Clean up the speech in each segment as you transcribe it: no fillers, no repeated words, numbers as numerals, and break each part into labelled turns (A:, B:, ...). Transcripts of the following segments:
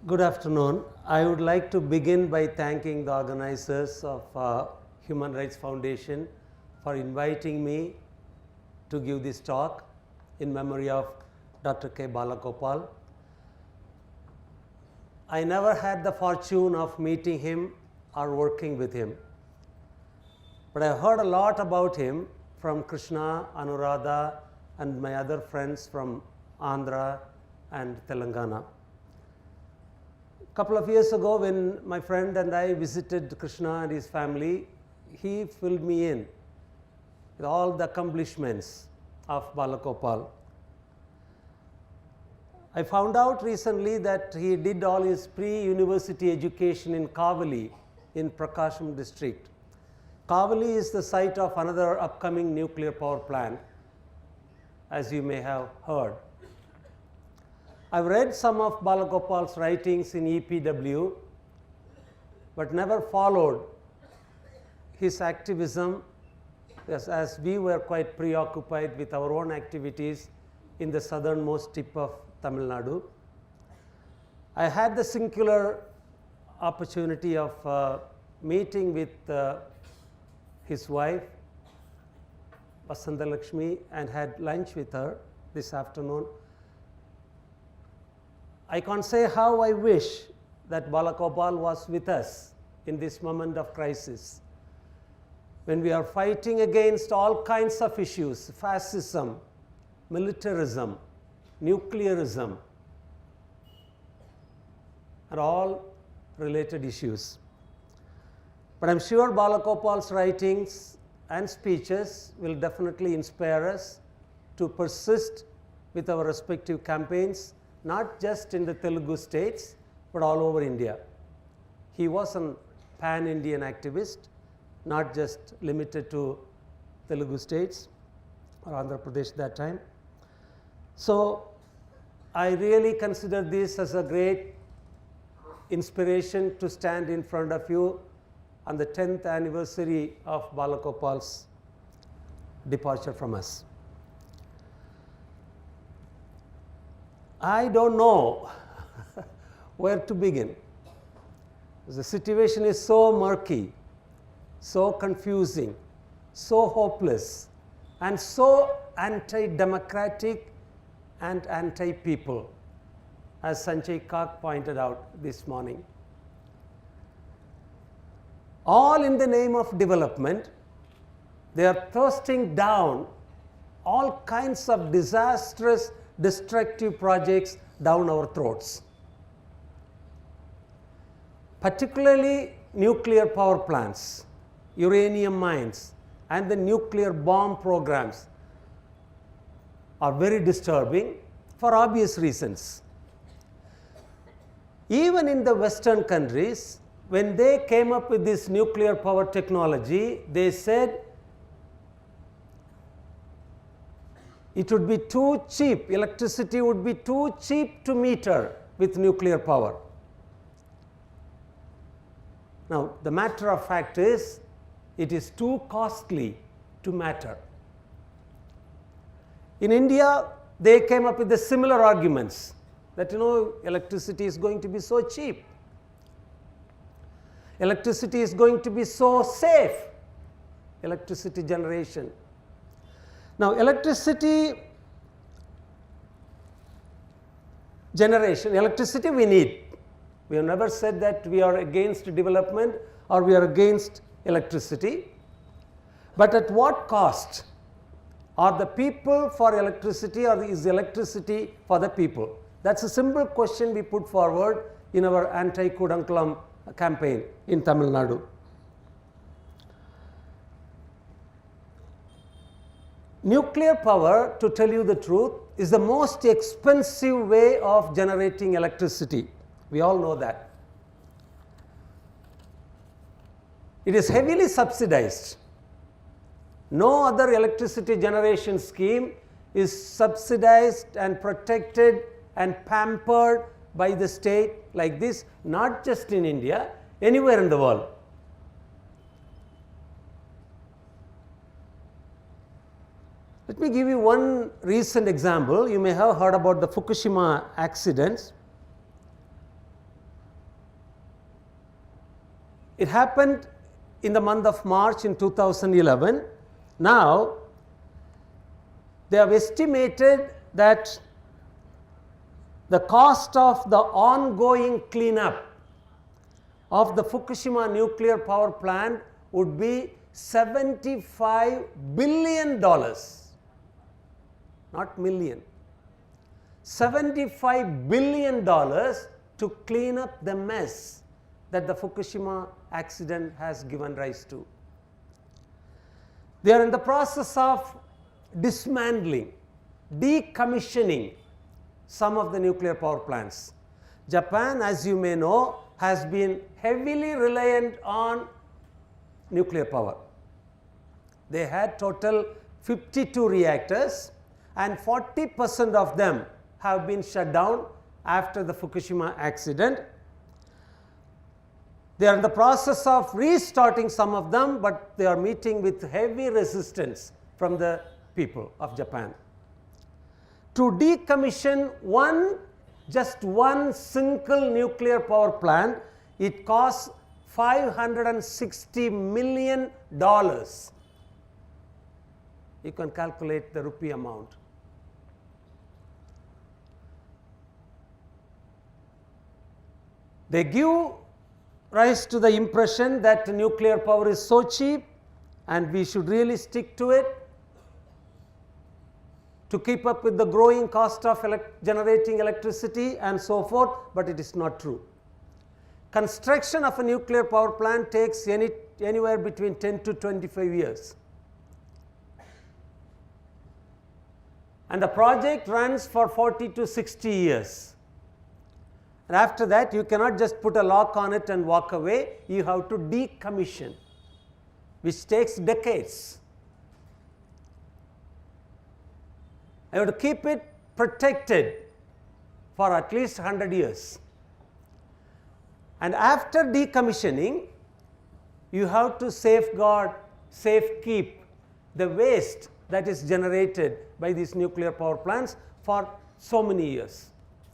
A: Good afternoon. I would like to begin by thanking the organizers of Human Rights Foundation for inviting me to give this talk in memory of Dr. K. Balagopal. I never had the fortune of meeting him or working with him, but I heard a lot about him from Krishna, Anuradha, and my other friends from Andhra and Telangana. A couple of years ago, when my friend and I visited Krishna and his family, he filled me in with all the accomplishments of Balagopal. I found out recently that he did all his pre-university education in Kavali in Prakasham district. Kavali is the site of another upcoming nuclear power plant, as you may have heard. I've read some of Balagopal's writings in EPW, but never followed his activism as we were quite preoccupied with our own activities in the southernmost tip of Tamil Nadu. I had the singular opportunity of meeting with his wife, Sundarayya, and had lunch with her this afternoon. I can't say how I wish that Balagopal was with us in this moment of crisis, when we are fighting against all kinds of issues: fascism, militarism, nuclearism, and all related issues. But I'm sure Balagopal's writings and speeches will definitely inspire us to persist with our respective campaigns, not just in the Telugu states, but all over India. He was a pan-Indian activist, not just limited to Telugu states or Andhra Pradesh at that time. So I really consider this as a great inspiration to stand in front of you on the 10th anniversary of Balagopal's departure from us. I don't know where to begin. The situation is so murky, so confusing, so hopeless, and so anti-democratic and anti-people, as Sanjay Kak pointed out this morning. All in the name of development, they are thrusting down all kinds of disastrous, destructive projects down our throats. Particularly nuclear power plants, uranium mines, and the nuclear bomb programs are very disturbing for obvious reasons. Even in the Western countries, when they came up with this nuclear power technology, they said it would be too cheap, electricity would be too cheap to meter with nuclear power. Now, the matter of fact is, it is too costly to matter. In India, they came up with the similar arguments that, electricity is going to be so cheap. Electricity is going to be so safe, electricity generation. Now, electricity generation, electricity we need. We have never said that we are against development or we are against electricity. But at what cost? Are the people for electricity, or is electricity for the people? That's a simple question we put forward in our anti-Kudankulam campaign in Tamil Nadu. Nuclear power, to tell you the truth, is the most expensive way of generating electricity. We all know that. It is heavily subsidized. No other electricity generation scheme is subsidized and protected and pampered by the state like this, not just in India, anywhere in the world. Let me give you one recent example. You may have heard about the Fukushima accidents. It happened in the month of March in 2011. Now, they have estimated that the cost of the ongoing cleanup of the Fukushima nuclear power plant would be $75 billion, not million. $75 billion to clean up the mess that the Fukushima accident has given rise to. They are in the process of dismantling, decommissioning some of the nuclear power plants. Japan, as you may know, has been heavily reliant on nuclear power. They had total 52 reactors and 40% of them have been shut down after the Fukushima accident. They are in the process of restarting some of them, but they are meeting with heavy resistance from the people of Japan. To decommission just one single nuclear power plant, it costs $560 million. You can calculate the rupee amount. They give rise to the impression that nuclear power is so cheap and we should really stick to it to keep up with the growing cost of generating electricity and so forth, but it is not true. Construction of a nuclear power plant takes anywhere between 10 to 25 years. And the project runs for 40 to 60 years. And after that, you cannot just put a lock on it and walk away. You have to decommission, which takes decades. You have to keep it protected for at least 100 years. And after decommissioning, you have to safeguard, safekeep the waste that is generated by these nuclear power plants for so many years,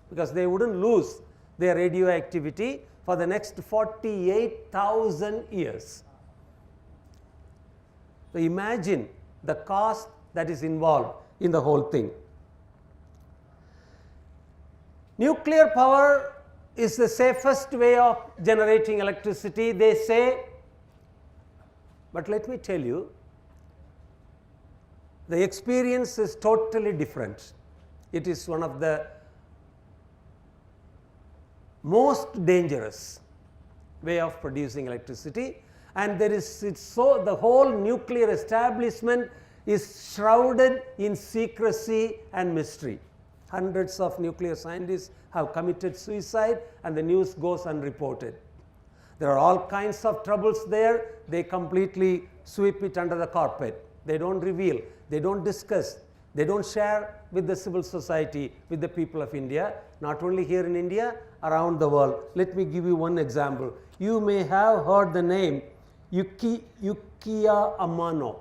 A: because they wouldn't lose their radioactivity for the next 48,000 years. So imagine the cost that is involved in the whole thing. Nuclear power is the safest way of generating electricity, they say, but let me tell you, the experience is totally different. It is one of the most dangerous way of producing electricity, and the whole nuclear establishment is shrouded in secrecy and mystery. Hundreds of nuclear scientists have committed suicide and the news goes unreported. There are all kinds of troubles there. They completely sweep it under the carpet. They don't reveal, they don't discuss, they don't share with the civil society, with the people of India, not only here in India, around the world. Let me give you one example. You may have heard the name Yukiya Amano.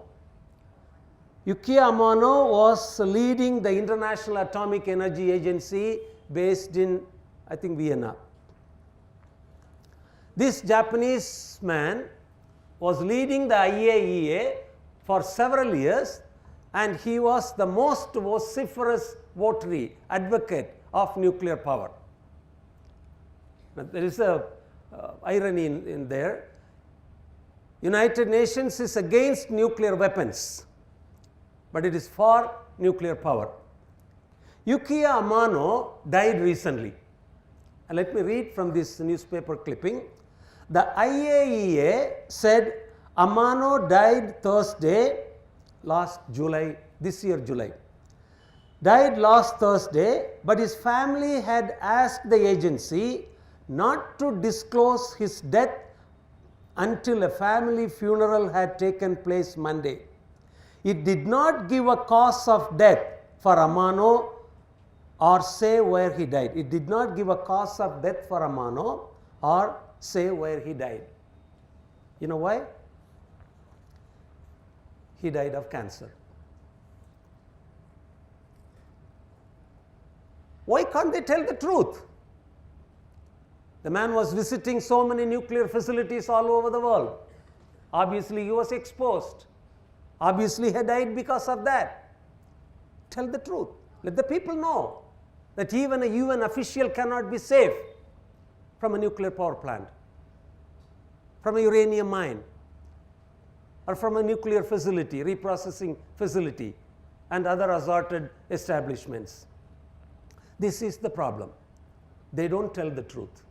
A: Yukiya Amano was leading the International Atomic Energy Agency based in, I think, Vienna. This Japanese man was leading the IAEA for several years, and he was the most vociferous votary advocate of nuclear power. Now, there is a irony in there. United Nations is against nuclear weapons, but it is for nuclear power. Yukiya Amano died recently. And let me read from this newspaper clipping. The IAEA said Amano died Thursday, this year July. Died last Thursday, but his family had asked the agency not to disclose his death until a family funeral had taken place Monday. It did not give a cause of death for Amano or say where he died. It did not give a cause of death for Amano or say where he died. You know why? He died of cancer. Why can't they tell the truth? The man was visiting so many nuclear facilities all over the world. Obviously, he was exposed. Obviously, he died because of that. Tell the truth. Let the people know that even a UN official cannot be safe from a nuclear power plant, from a uranium mine, or from a nuclear facility, reprocessing facility, and other assorted establishments. This is the problem. They don't tell the truth.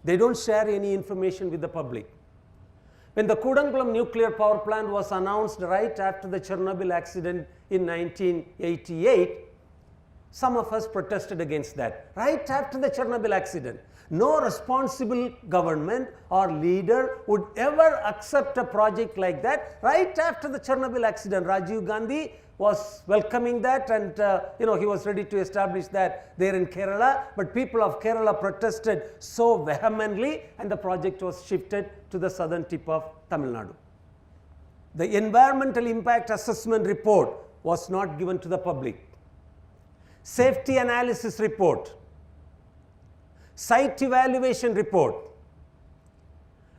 A: They don't share any information with the public. When the Kudankulam nuclear power plant was announced right after the Chernobyl accident in 1988, some of us protested against that. Right after the Chernobyl accident, no responsible government or leader would ever accept a project like that. Right after the Chernobyl accident, Rajiv Gandhi was welcoming that, and he was ready to establish that there in Kerala, but people of Kerala protested so vehemently, and the project was shifted to the southern tip of Tamil Nadu. The environmental impact assessment report was not given to the public. Safety analysis report, site evaluation report,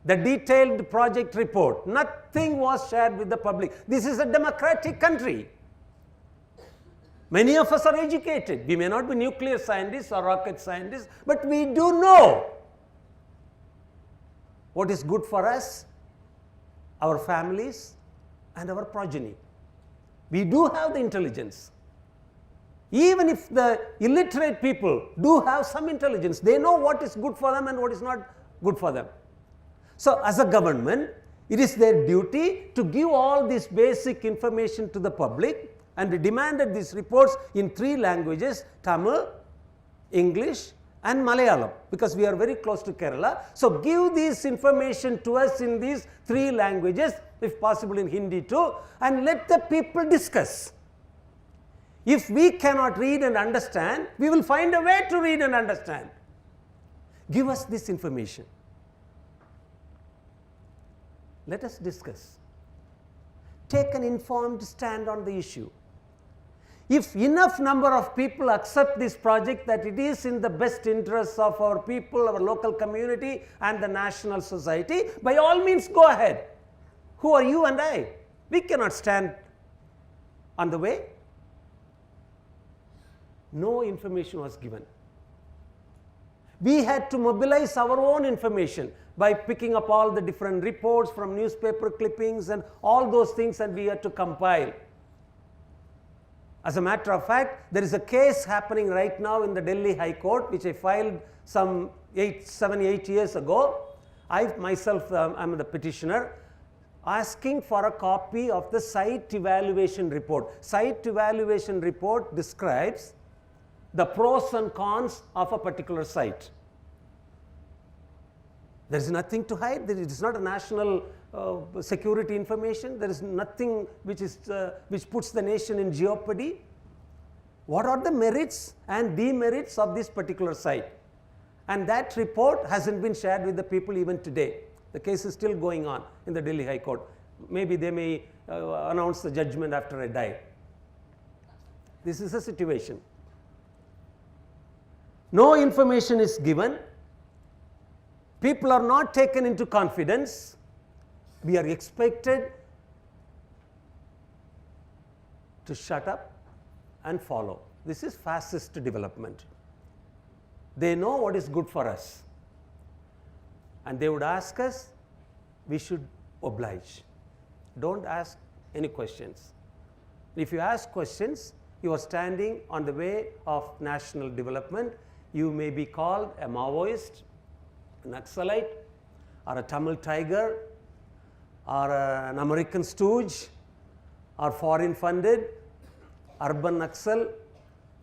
A: the detailed project report, nothing was shared with the public. This is a democratic country. Many of us are educated. We may not be nuclear scientists or rocket scientists, but we do know what is good for us, our families, and our progeny. We do have the intelligence. Even if the illiterate people do have some intelligence, they know what is good for them and what is not good for them. So, as a government, it is their duty to give all this basic information to the public, and we demanded these reports in 3 languages: Tamil, English, and Malayalam, because we are very close to Kerala. So, give this information to us in these 3 languages, if possible in Hindi too, and let the people discuss. If we cannot read and understand, we will find a way to read and understand. Give us this information. Let us discuss. Take an informed stand on the issue. If enough number of people accept this project that it is in the best interests of our people, our local community, and the national society, by all means go ahead. Who are you and I? We cannot stand on the way. No information was given. We had to mobilize our own information by picking up all the different reports from newspaper clippings and all those things, and we had to compile. As a matter of fact, there is a case happening right now in the Delhi High Court, which I filed some 7-8 years ago. I myself am the petitioner, asking for a copy of the site evaluation report. Site evaluation report describes the pros and cons of a particular site. There is nothing to hide. It is not a national security information. There is nothing which puts the nation in jeopardy. What are the merits and demerits of this particular site? And that report hasn't been shared with the people even today. The case is still going on in the Delhi High Court. Maybe they may announce the judgment after I die. This is the situation. No information is given. People are not taken into confidence. We are expected to shut up and follow. This is fascist development. They know what is good for us, and they would ask us, we should oblige. Don't ask any questions. If you ask questions, you are standing on the way of national development. You may be called a Maoist, a Naxalite, or a Tamil tiger, or an American stooge, or foreign funded, urban Naxal,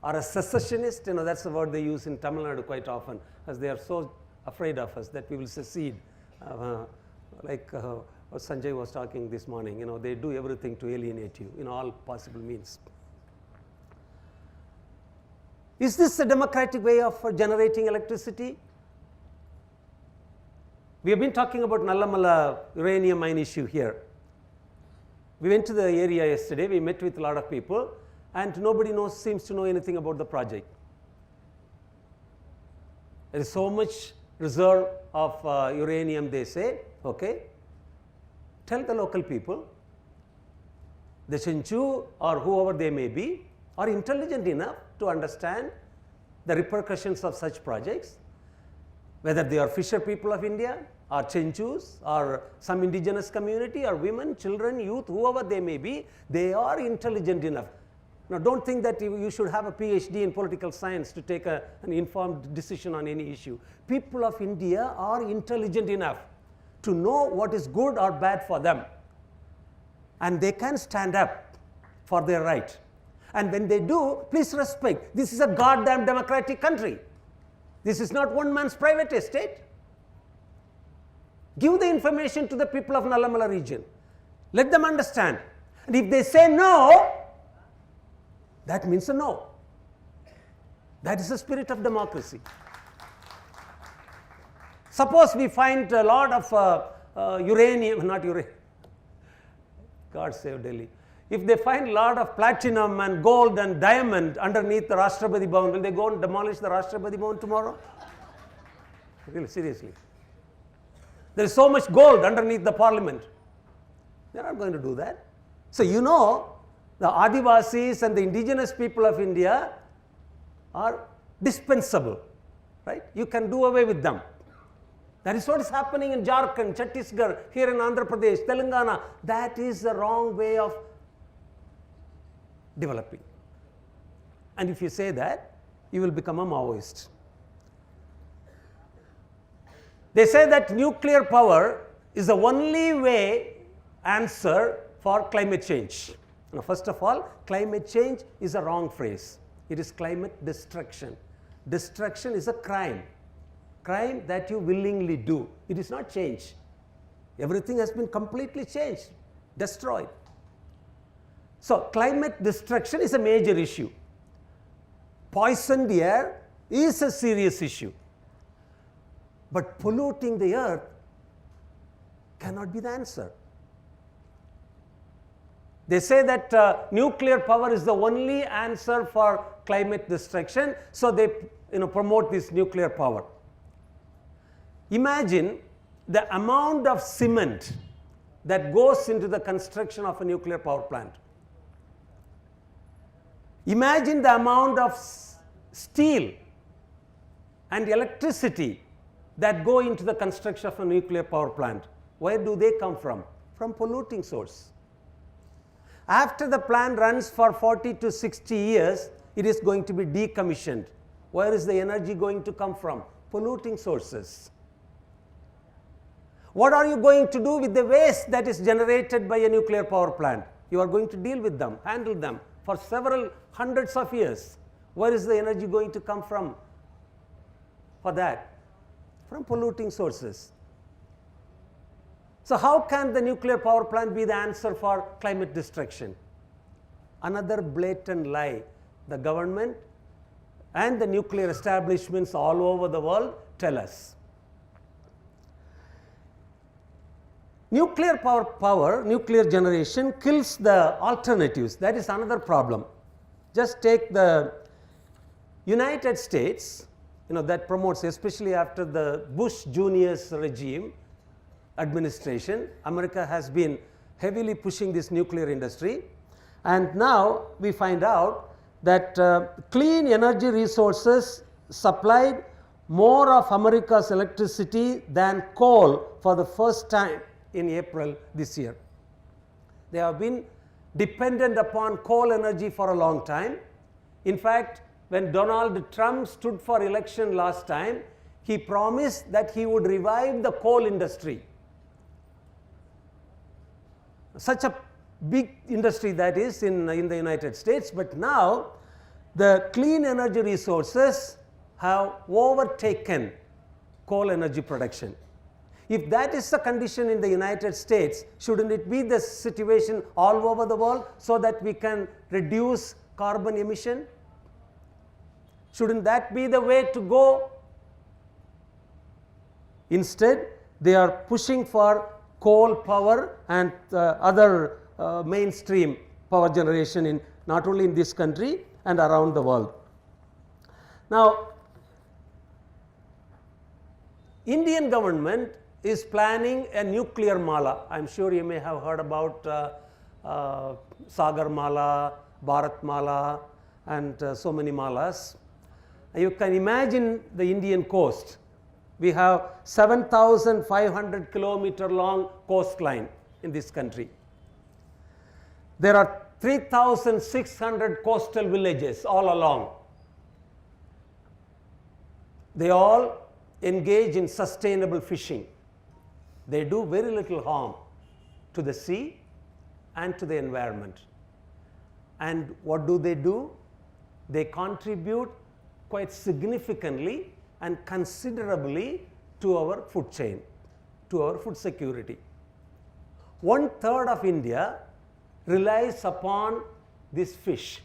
A: or a secessionist. That's the word they use in Tamil Nadu quite often, as they are so afraid of us that we will secede. Like what Sanjay was talking this morning, they do everything to alienate you in all possible means. Is this a democratic way of generating electricity? We have been talking about Nallamala uranium mine issue here. We went to the area yesterday. We met with a lot of people, and nobody seems to know anything about the project. There is so much reserve of uranium, they say, okay, tell the local people, the Chenchu or whoever they may be, are intelligent enough to understand the repercussions of such projects, whether they are fisher people of India or Chenchus or some indigenous community or women, children, youth, whoever they may be, they are intelligent enough. Now, don't think that you should have a PhD in political science to take an informed decision on any issue. People of India are intelligent enough to know what is good or bad for them, and they can stand up for their right. And when they do, please respect. This is a goddamn democratic country. This is not one man's private estate. Give the information to the people of Nallamala region. Let them understand. And if they say no, that means a no. That is the spirit of democracy. Suppose we find a lot of uranium, not uranium, God save Delhi. If they find a lot of platinum and gold and diamond underneath the Rashtrapati Bhavan, will they go and demolish the Rashtrapati Bhavan tomorrow? Really, seriously. There is so much gold underneath the parliament. They are not going to do that. So, you know, the Adivasis and the indigenous people of India are dispensable, right? You can do away with them. That is what is happening in Jharkhand, Chhattisgarh, here in Andhra Pradesh, Telangana. That is the wrong way of developing. And if you say that, you will become a Maoist. They say that nuclear power is the only way answer for climate change. Now, first of all, climate change is a wrong phrase. It is climate destruction. Destruction is a crime. Crime that you willingly do. It is not change. Everything has been completely changed, destroyed. So, climate destruction is a major issue. Poisoned air is a serious issue. But polluting the earth cannot be the answer. They say that nuclear power is the only answer for climate destruction, so they promote this nuclear power. Imagine the amount of cement that goes into the construction of a nuclear power plant. Imagine the amount of steel and electricity that go into the construction of a nuclear power plant. Where do they come from? From polluting source. After the plant runs for 40 to 60 years, it is going to be decommissioned. Where is the energy going to come from? Polluting sources. What are you going to do with the waste that is generated by a nuclear power plant? You are going to deal with them, handle them for several hundreds of years. Where is the energy going to come from for that? From polluting sources. So, how can the nuclear power plant be the answer for climate destruction? Another blatant lie the government and the nuclear establishments all over the world tell us. Nuclear power, nuclear generation kills the alternatives. That is another problem. Just take the United States, that promotes, especially after the Bush Jr.'s regime administration, America has been heavily pushing this nuclear industry, and now we find out that clean energy resources supplied more of America's electricity than coal for the first time in April this year. They have been dependent upon coal energy for a long time. In fact, when Donald Trump stood for election last time, he promised that he would revive the coal industry. Such a big industry that is in the United States, but now the clean energy resources have overtaken coal energy production. If that is the condition in the United States, shouldn't it be the situation all over the world so that we can reduce carbon emission? Shouldn't that be the way to go? Instead, they are pushing for coal power and other mainstream power generation in not only in this country and around the world. Now, Indian government is planning a nuclear mala. I am sure you may have heard about Sagar Mala, Bharat Mala, and so many malas. You can imagine the Indian coast. We have 7,500 kilometer long coastline in this country. There are 3,600 coastal villages all along. They all engage in sustainable fishing. They do very little harm to the sea and to the environment. And what do? They contribute quite significantly and considerably to our food chain, to our food security. 1/3 of India relies upon this fish,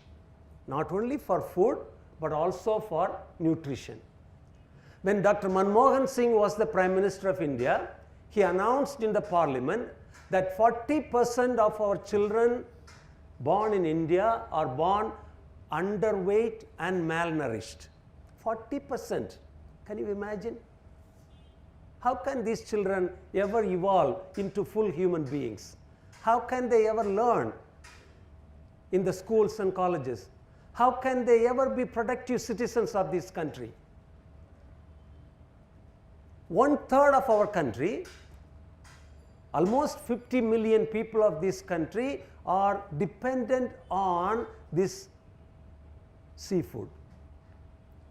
A: not only for food but also for nutrition. When Dr. Manmohan Singh was the Prime Minister of India, he announced in the Parliament that 40% of our children born in India are born underweight and malnourished. 40%. Can you imagine? How can these children ever evolve into full human beings? How can they ever learn in the schools and colleges? How can they ever be productive citizens of this country? 1/3 of our country, almost 50 million people of this country are dependent on this seafood.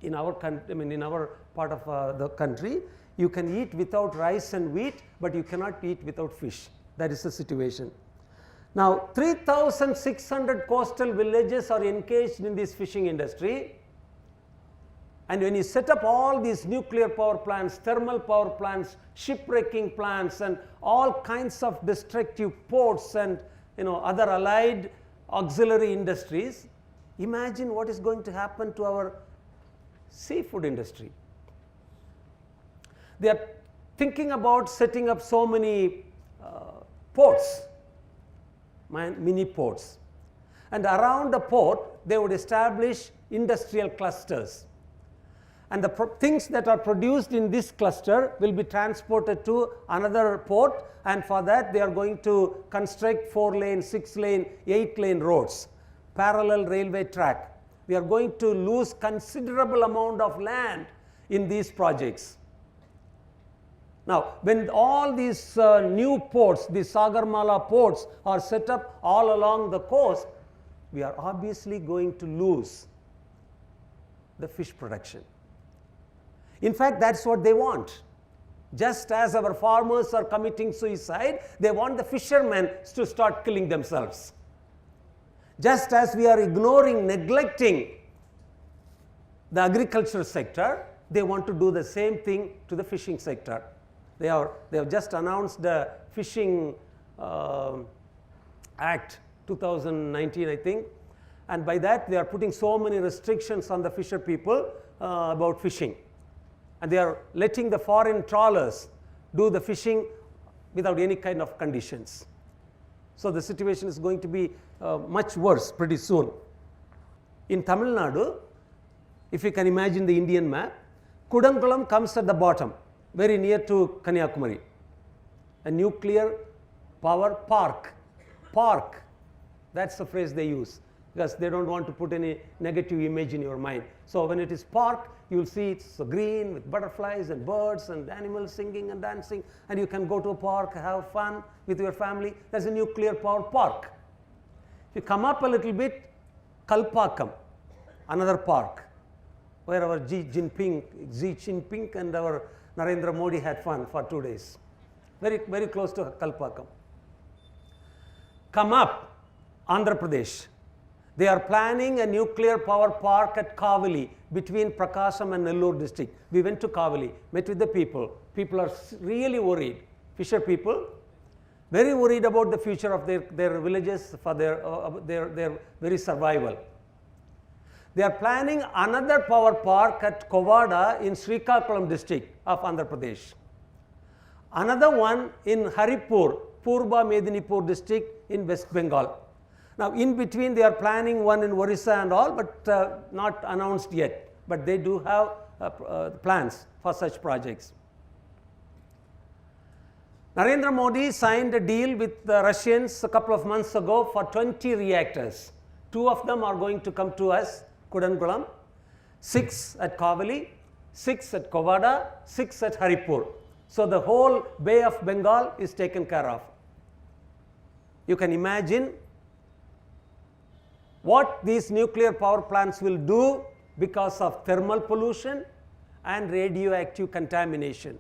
A: In our country, in our part of the country, you can eat without rice and wheat, but you cannot eat without fish. That is the situation. Now, 3,600 coastal villages are engaged in this fishing industry. And when you set up all these nuclear power plants, thermal power plants, shipwrecking plants, and all kinds of destructive ports and other allied auxiliary industries, imagine what is going to happen to our seafood industry. They are thinking about setting up so many ports, mini ports, and around the port they would establish industrial clusters. And the things that are produced in this cluster will be transported to another port, and for that they are going to construct 4-lane, 6-lane, 8-lane roads, parallel railway track. We are going to lose considerable amount of land in these projects. Now, when all these new ports, these Sagarmala ports are set up all along the coast, we are obviously going to lose the fish production. In fact, that's what they want. Just as our farmers are committing suicide, they want the fishermen to start killing themselves. Just as we are ignoring, neglecting the agricultural sector, they want to do the same thing to the fishing sector. They have just announced the Fishing Act 2019, I think, and by that they are putting so many restrictions on the fisher people about fishing. And they are letting the foreign trawlers do the fishing without any kind of conditions. So the situation is going to be much worse pretty soon. In Tamil Nadu, if you can imagine the Indian map, Kudankulam comes at the bottom, very near to Kanyakumari. A nuclear power park. Park, that's the phrase they use, because they don't want to put any negative image in your mind. So when it is park, you will see it's green with butterflies and birds and animals singing and dancing, and you can go to a park, have fun with your family. That's a nuclear power park. If you come up a little bit, Kalpakkam, another park, where our Xi Jinping and our Narendra Modi had fun for 2 days. Very, very close to Kalpakkam. Come up, Andhra Pradesh. They are planning a nuclear power park at Kavali between Prakasam and Nellore district. We went to Kavali, met with the people. People are really worried. Fisher people, very worried about the future of their villages, for their very survival. They are planning another power park at Kovada in Srikakulam district of Andhra Pradesh. Another one in Haripur, Purba Medinipur district in West Bengal. Now, in between they are planning one in Orissa and all, but not announced yet. But they do have plans for such projects. Narendra Modi signed a deal with the Russians a couple of months ago for 20 reactors. 2 of them are going to come to us, Kudankulam, 6 at Kavali, 6 at Kovada, 6 at Haripur. So the whole Bay of Bengal is taken care of. You can imagine what these nuclear power plants will do because of thermal pollution and radioactive contamination.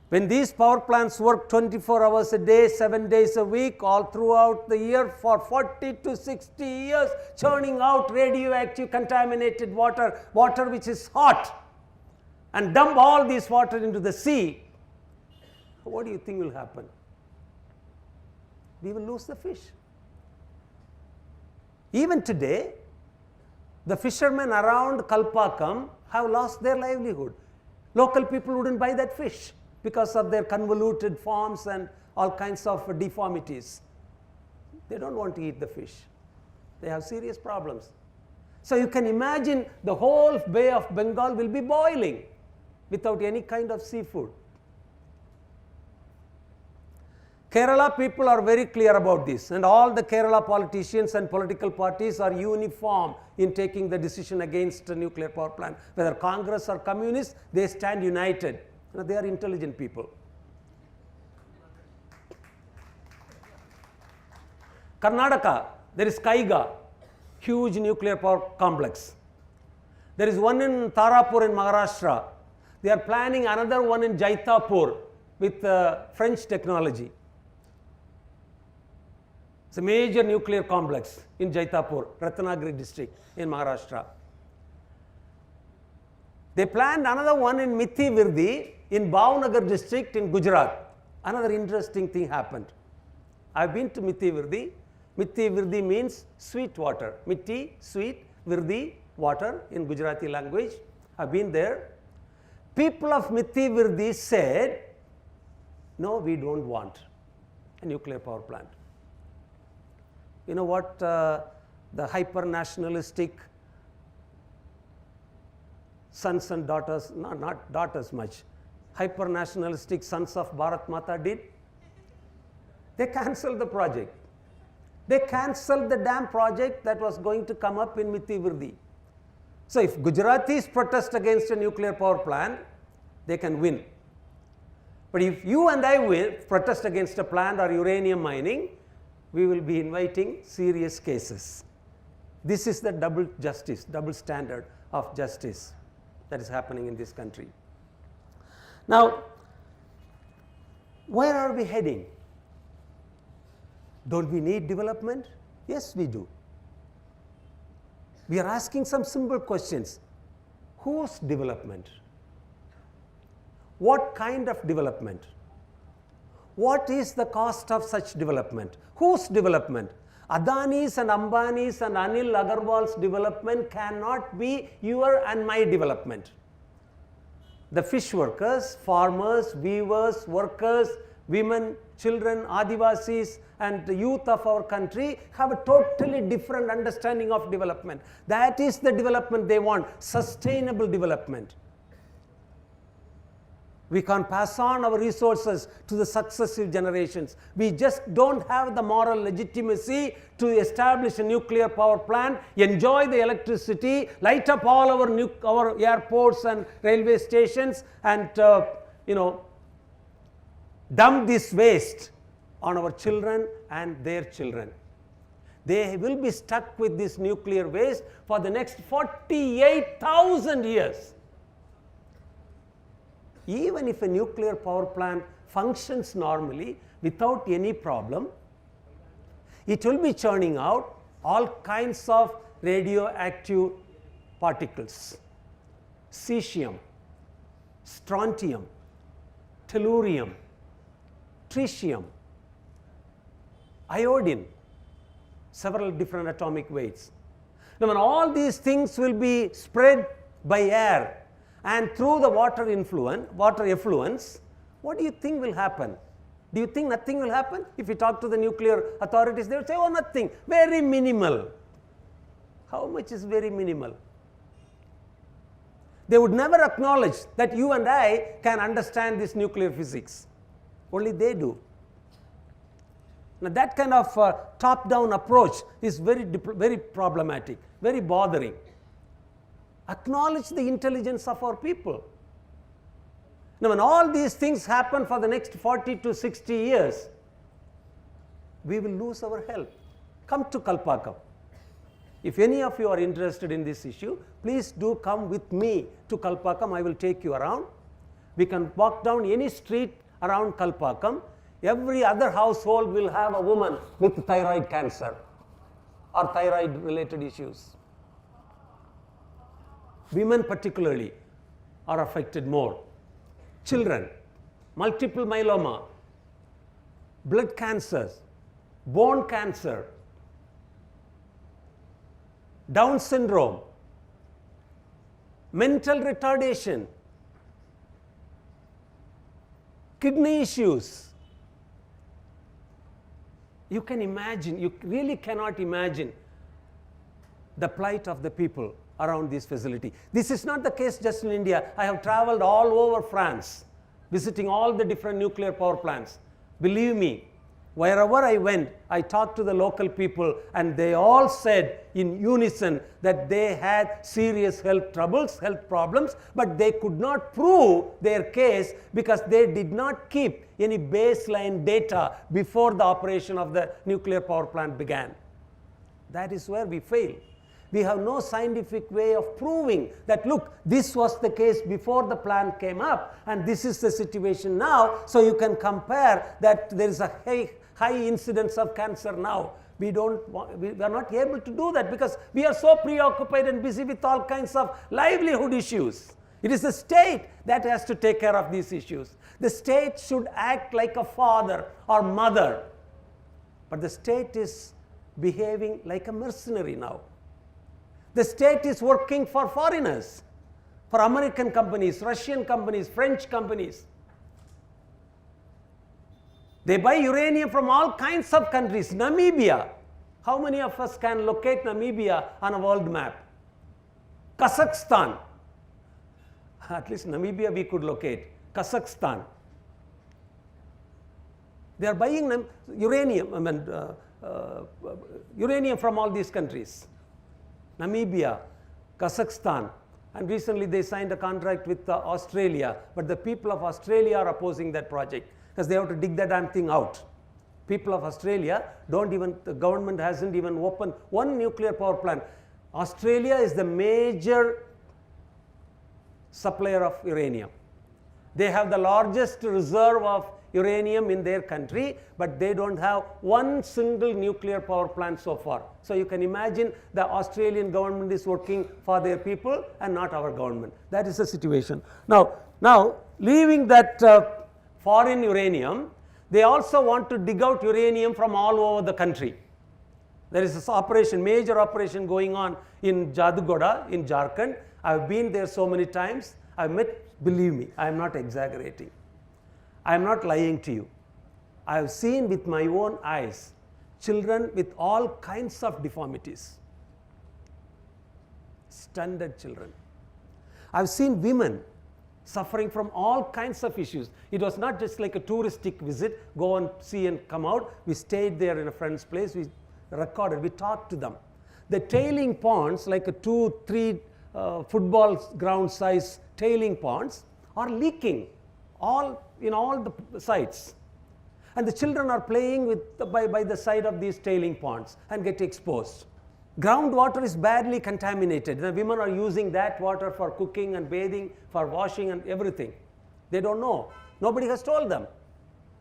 A: When these power plants work 24 hours a day, 7 days a week, all throughout the year for 40 to 60 years, churning out radioactive contaminated water, water which is hot, and dump all this water into the sea, what do you think will happen? We will lose the fish. Even today, the fishermen around Kalpakkam have lost their livelihood. Local people wouldn't buy that fish because of their convoluted forms and all kinds of deformities. They don't want to eat the fish. They have serious problems. So you can imagine the whole Bay of Bengal will be boiling without any kind of seafood. Kerala people are very clear about this, and all the Kerala politicians and political parties are uniform in taking the decision against a nuclear power plant. Whether Congress or Communists, they stand united. They are intelligent people. Karnataka, there is Kaiga, huge nuclear power complex. There is one in Tarapur in Maharashtra. They are planning another one in Jaitapur with French technology. It's a major nuclear complex in Jaitapur, Ratnagiri district in Maharashtra. They planned another one in Mithi Virdi in Bhavnagar district in Gujarat. Another interesting thing happened. I've been to Mithi Virdi. Mithi Virdi means sweet water. Mithi, sweet, Virdi, water in Gujarati language. I've been there. People of Mithi Virdi said, no, we don't want a nuclear power plant. You know what the hyper-nationalistic sons and daughters, not daughters much, hyper-nationalistic sons of Bharat Mata did? They cancelled the project. They cancelled the dam project that was going to come up in Mithi Virdi. So if Gujaratis protest against a nuclear power plant, they can win. But if you and I protest against a plant or uranium mining, we will be inviting serious cases. This is the double justice, double standard of justice that is happening in this country. Now, where are we heading? Don't we need development? Yes, we do. We are asking some simple questions. Whose development? What kind of development? What is the cost of such development? Whose development? Adani's and Ambani's and Anil Agarwal's development cannot be your and my development. The fish workers, farmers, weavers, workers, women, children, Adivasis and the youth of our country have a totally different understanding of development. That is the development they want, sustainable development. We can't pass on our resources to the successive generations. We just don't have the moral legitimacy to establish a nuclear power plant, enjoy the electricity, light up all our airports and railway stations, and dump this waste on our children and their children. They will be stuck with this nuclear waste for the next 48,000 years. Even if a nuclear power plant functions normally without any problem, it will be churning out all kinds of radioactive particles: cesium, strontium, tellurium, tritium, iodine, several different atomic weights. Now, when all these things will be spread by air and through the water effluents, what do you think will happen? Do you think nothing will happen? If you talk to the nuclear authorities, they will say, oh, nothing, very minimal. How much is very minimal? They would never acknowledge that you and I can understand this nuclear physics. Only they do. Now that kind of top-down approach is very problematic, very bothering. Acknowledge the intelligence of our people. Now when all these things happen for the next 40 to 60 years, we will lose our health. Come to Kalpakkam. If any of you are interested in this issue, please do come with me to Kalpakkam. I will take you around. We can walk down any street around Kalpakkam. Every other household will have a woman with thyroid cancer or thyroid related issues. Women particularly are affected more. Children, multiple myeloma, blood cancers, bone cancer, Down syndrome, mental retardation, kidney issues. You can imagine, you really cannot imagine the plight of the people around this facility. This is not the case just in India. I have traveled all over France, visiting all the different nuclear power plants. Believe me, wherever I went, I talked to the local people and they all said in unison that they had serious health troubles, health problems, but they could not prove their case because they did not keep any baseline data before the operation of the nuclear power plant began. That is where we fail. We have no scientific way of proving that, look, this was the case before the plant came up and this is the situation now, so you can compare that there is a high incidence of cancer now. We are not able to do that because we are so preoccupied and busy with all kinds of livelihood issues. It is the state that has to take care of these issues. The state should act like a father or mother, but the state is behaving like a mercenary now. The state is working for foreigners, for American companies, Russian companies, French companies. They buy uranium from all kinds of countries. Namibia. How many of us can locate Namibia on a world map? Kazakhstan. At least Namibia we could locate. Kazakhstan. They are buying uranium, uranium from all these countries. Namibia, Kazakhstan, and recently they signed a contract with Australia, but the people of Australia are opposing that project because they have to dig that damn thing out. People of Australia the government hasn't even opened one nuclear power plant. Australia is the major supplier of uranium. They have the largest reserve of uranium in their country, but they don't have one single nuclear power plant so far. So you can imagine the Australian government is working for their people and not our government. That is the situation. Now leaving that foreign uranium, they also want to dig out uranium from all over the country. There is this major operation going on in Jadugoda in Jharkhand. I've been there so many times. I've met, believe me, I am not exaggerating. I am not lying to you. I have seen with my own eyes children with all kinds of deformities, stunted children. I have seen women suffering from all kinds of issues. It was not just like a touristic visit, go and see and come out. We stayed there in a friend's place, we recorded, we talked to them. The tailing ponds, like a 2-3 football ground size tailing ponds, are leaking in all the sites, and the children are playing by the side of these tailing ponds and get exposed. Groundwater is badly contaminated. The women are using that water for cooking and bathing, for washing and everything. They don't know. Nobody has told them.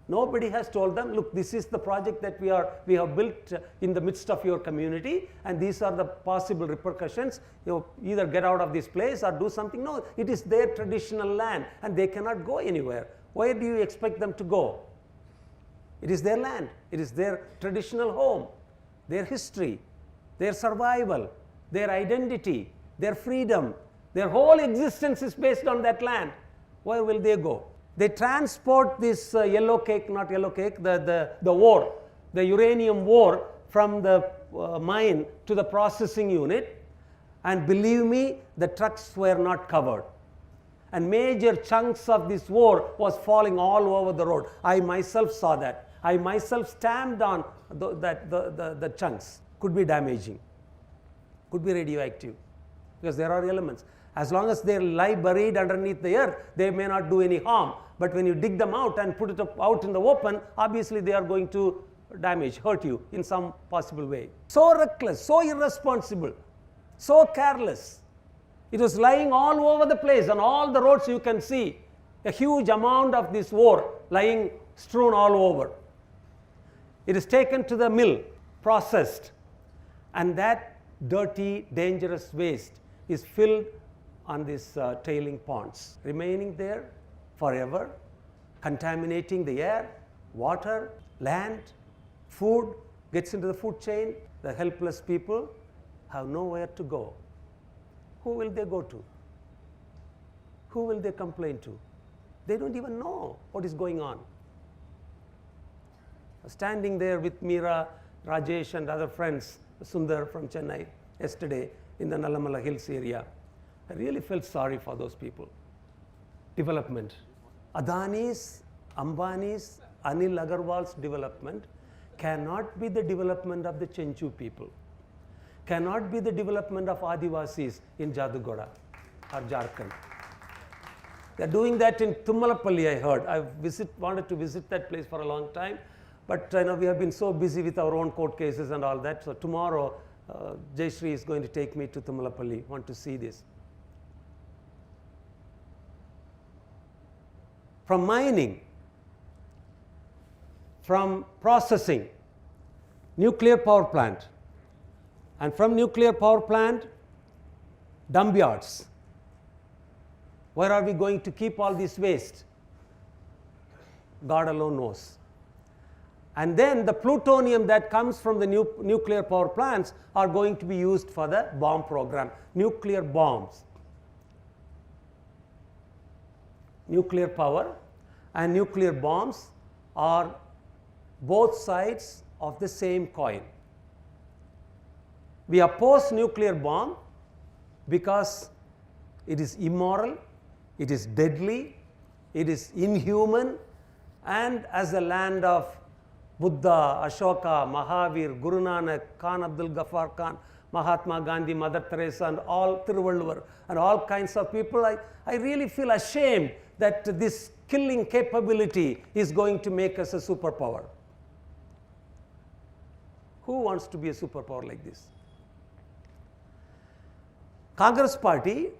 A: Nobody has told them, look, this is the project that we have built in the midst of your community, and these are the possible repercussions. You either get out of this place or do something. No, it is their traditional land and they cannot go anywhere. Where do you expect them to go? It is their land. It is their traditional home, their history, their survival, their identity, their freedom. Their whole existence is based on that land. Where will they go? They transport this yellow cake, not yellow cake, the ore, the uranium ore from the mine to the processing unit, and believe me, the trucks were not covered. and major chunks of this ore was falling all over the road. I myself saw that. I myself stamped on the chunks. Could be damaging, could be radioactive, because there are elements. As long as they lie buried underneath the earth, they may not do any harm. But when you dig them out and put it out in the open, obviously they are going to damage, hurt you in some possible way. So reckless, so irresponsible, so careless. It was lying all over the place. On all the roads you can see a huge amount of this ore lying strewn all over. It is taken to the mill, processed, and that dirty, dangerous waste is filled on these tailing ponds, remaining there forever, contaminating the air, water, land, food, gets into the food chain. The helpless people have nowhere to go. Who will they go to? Who will they complain to? They don't even know what is going on. Standing there with Meera, Rajesh and other friends, Sundar from Chennai, yesterday in the Nalamala Hills area, I really felt sorry for those people. Development. Adani's, Ambani's, Anil Agarwal's development cannot be the development of the Chenchu people, cannot be the development of Adivasis in Jadugoda or Jharkhand. They are doing that in Tummalapalli, I heard. I wanted to visit that place for a long time, but we have been so busy with our own court cases and all that. So tomorrow, Jayashree is going to take me to Tummalapalli. Want to see this. From mining, from processing, nuclear power plant, and from nuclear power plant, dump yards. Where are we going to keep all this waste? God alone knows. And then the plutonium that comes from the nuclear power plants are going to be used for the bomb program, nuclear bombs. Nuclear power and nuclear bombs are both sides of the same coin. We oppose nuclear bomb because it is immoral, it is deadly, it is inhuman, and as the land of Buddha, Ashoka, Mahavir, Guru Nanak, Khan Abdul Ghaffar Khan, Mahatma Gandhi, Mother Teresa, and all Thiruvalluvar, and all kinds of people, I really feel ashamed that this killing capability is going to make us a superpower. Who wants to be a superpower like this? Congress party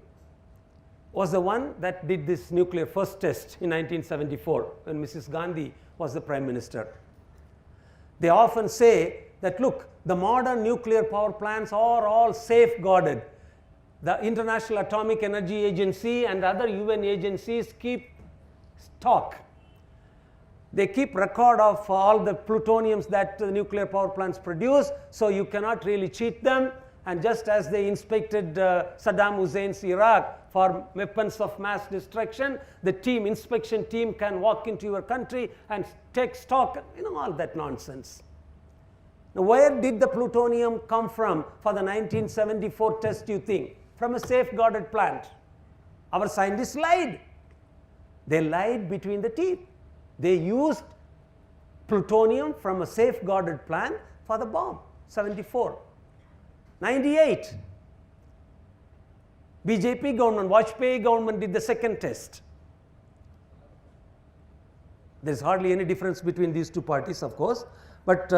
A: was the one that did this nuclear first test in 1974 when Mrs. Gandhi was the Prime Minister. They often say that, look, the modern nuclear power plants are all safeguarded. The International Atomic Energy Agency and other UN agencies keep stock. They keep record of all the plutoniums that the nuclear power plants produce, so you cannot really cheat them. And just as they inspected Saddam Hussein's Iraq for weapons of mass destruction, the inspection team can walk into your country and take stock, all that nonsense. Now, where did the plutonium come from for the 1974 test, you think? From a safeguarded plant. Our scientists lied. They lied between the teeth. They used plutonium from a safeguarded plant for the bomb, 74. 98, BJP government, Vajpayee government did the second test. There is hardly any difference between these two parties, of course, but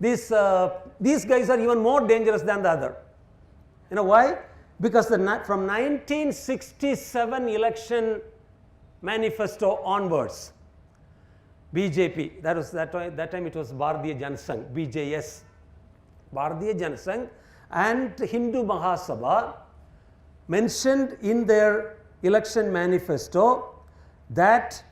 A: these guys are even more dangerous than the other. You know why? Because from 1967 election manifesto onwards, BJP, that time it was Bharatiya Janasangh, BJS, Bharatiya Janasangh and Hindu Mahasabha mentioned in their election manifesto that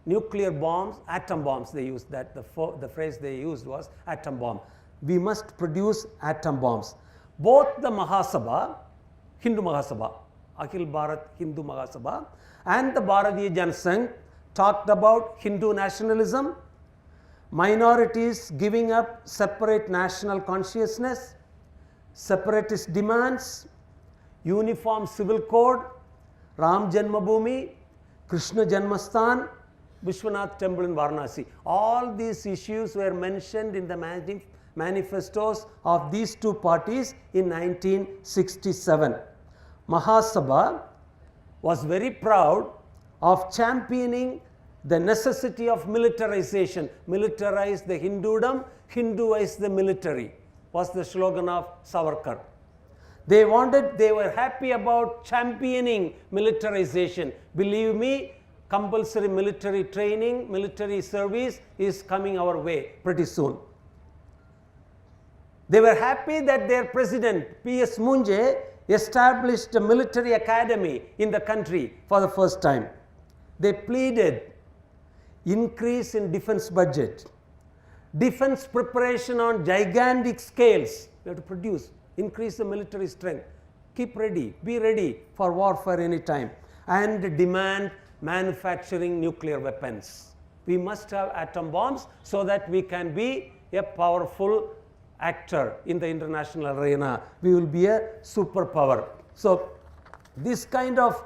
A: nuclear bombs, atom bombs, they used that, the phrase they used was atom bomb. We must produce atom bombs. Both the Mahasabha, Hindu Mahasabha, Akhil Bharat Hindu Mahasabha, and the Bharatiya Janasangh talked about Hindu nationalism, minorities giving up separate national consciousness, separatist demands, uniform civil code, Ram Janmabhoomi, Krishna Janmasthan, Vishwanath Temple in Varanasi. All these issues were mentioned in the manifestos of these two parties in 1967. Mahasabha was very proud of championing the necessity of militarization. Militarize the Hindudom, Hinduize the military was the slogan of Savarkar. They were happy about championing militarization. Believe me, compulsory military training, military service is coming our way pretty soon. They were happy that their president, P.S. Munje, established a military academy in the country for the first time. They pleaded increase in defense budget, defense preparation on gigantic scales. We have to produce, increase the military strength, keep ready, be ready for warfare anytime, and demand manufacturing nuclear weapons. We must have atom bombs so that we can be a powerful actor in the international arena. We will be a superpower. So this kind of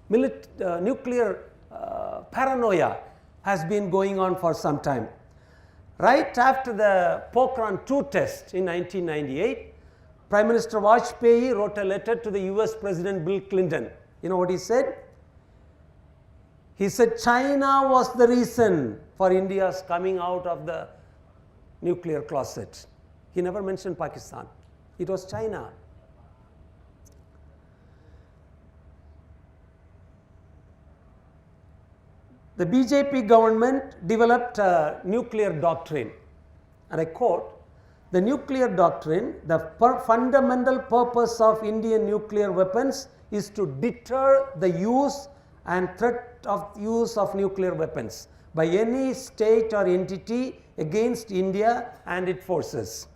A: nuclear paranoia has been going on for some time. Right after the Pokhran 2 test in 1998, Prime Minister Vajpayee wrote a letter to the US President Bill Clinton. You know what he said? He said China was the reason for India's coming out of the nuclear closet. He never mentioned Pakistan. It was China. The BJP government developed a nuclear doctrine, and I quote, "The nuclear doctrine, the fundamental purpose of Indian nuclear weapons is to deter the use and threat of use of nuclear weapons by any state or entity against India and its forces.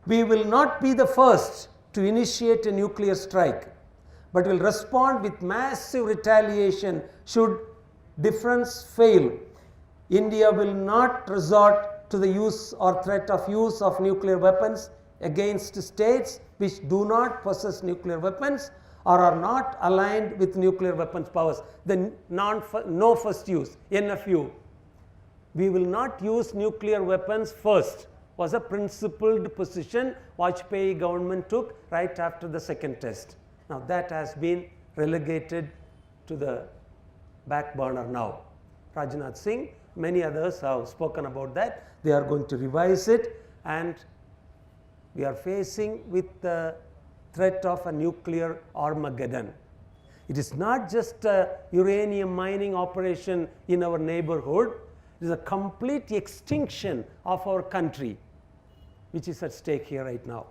A: We will not be the first to initiate a nuclear strike, but will respond with massive retaliation should difference fail. India will not resort to the use or threat of use of nuclear weapons against states which do not possess nuclear weapons or are not aligned with nuclear weapons powers." The no first use, NFU. We will not use nuclear weapons first was a principled position Vajpayee government took right after the second test. Now that has been relegated to the back burner now. Rajnath Singh, many others have spoken about that. They are going to revise it, and we are facing with the threat of a nuclear Armageddon. It is not just a uranium mining operation in our neighborhood. It is a complete extinction of our country, which is at stake here right now.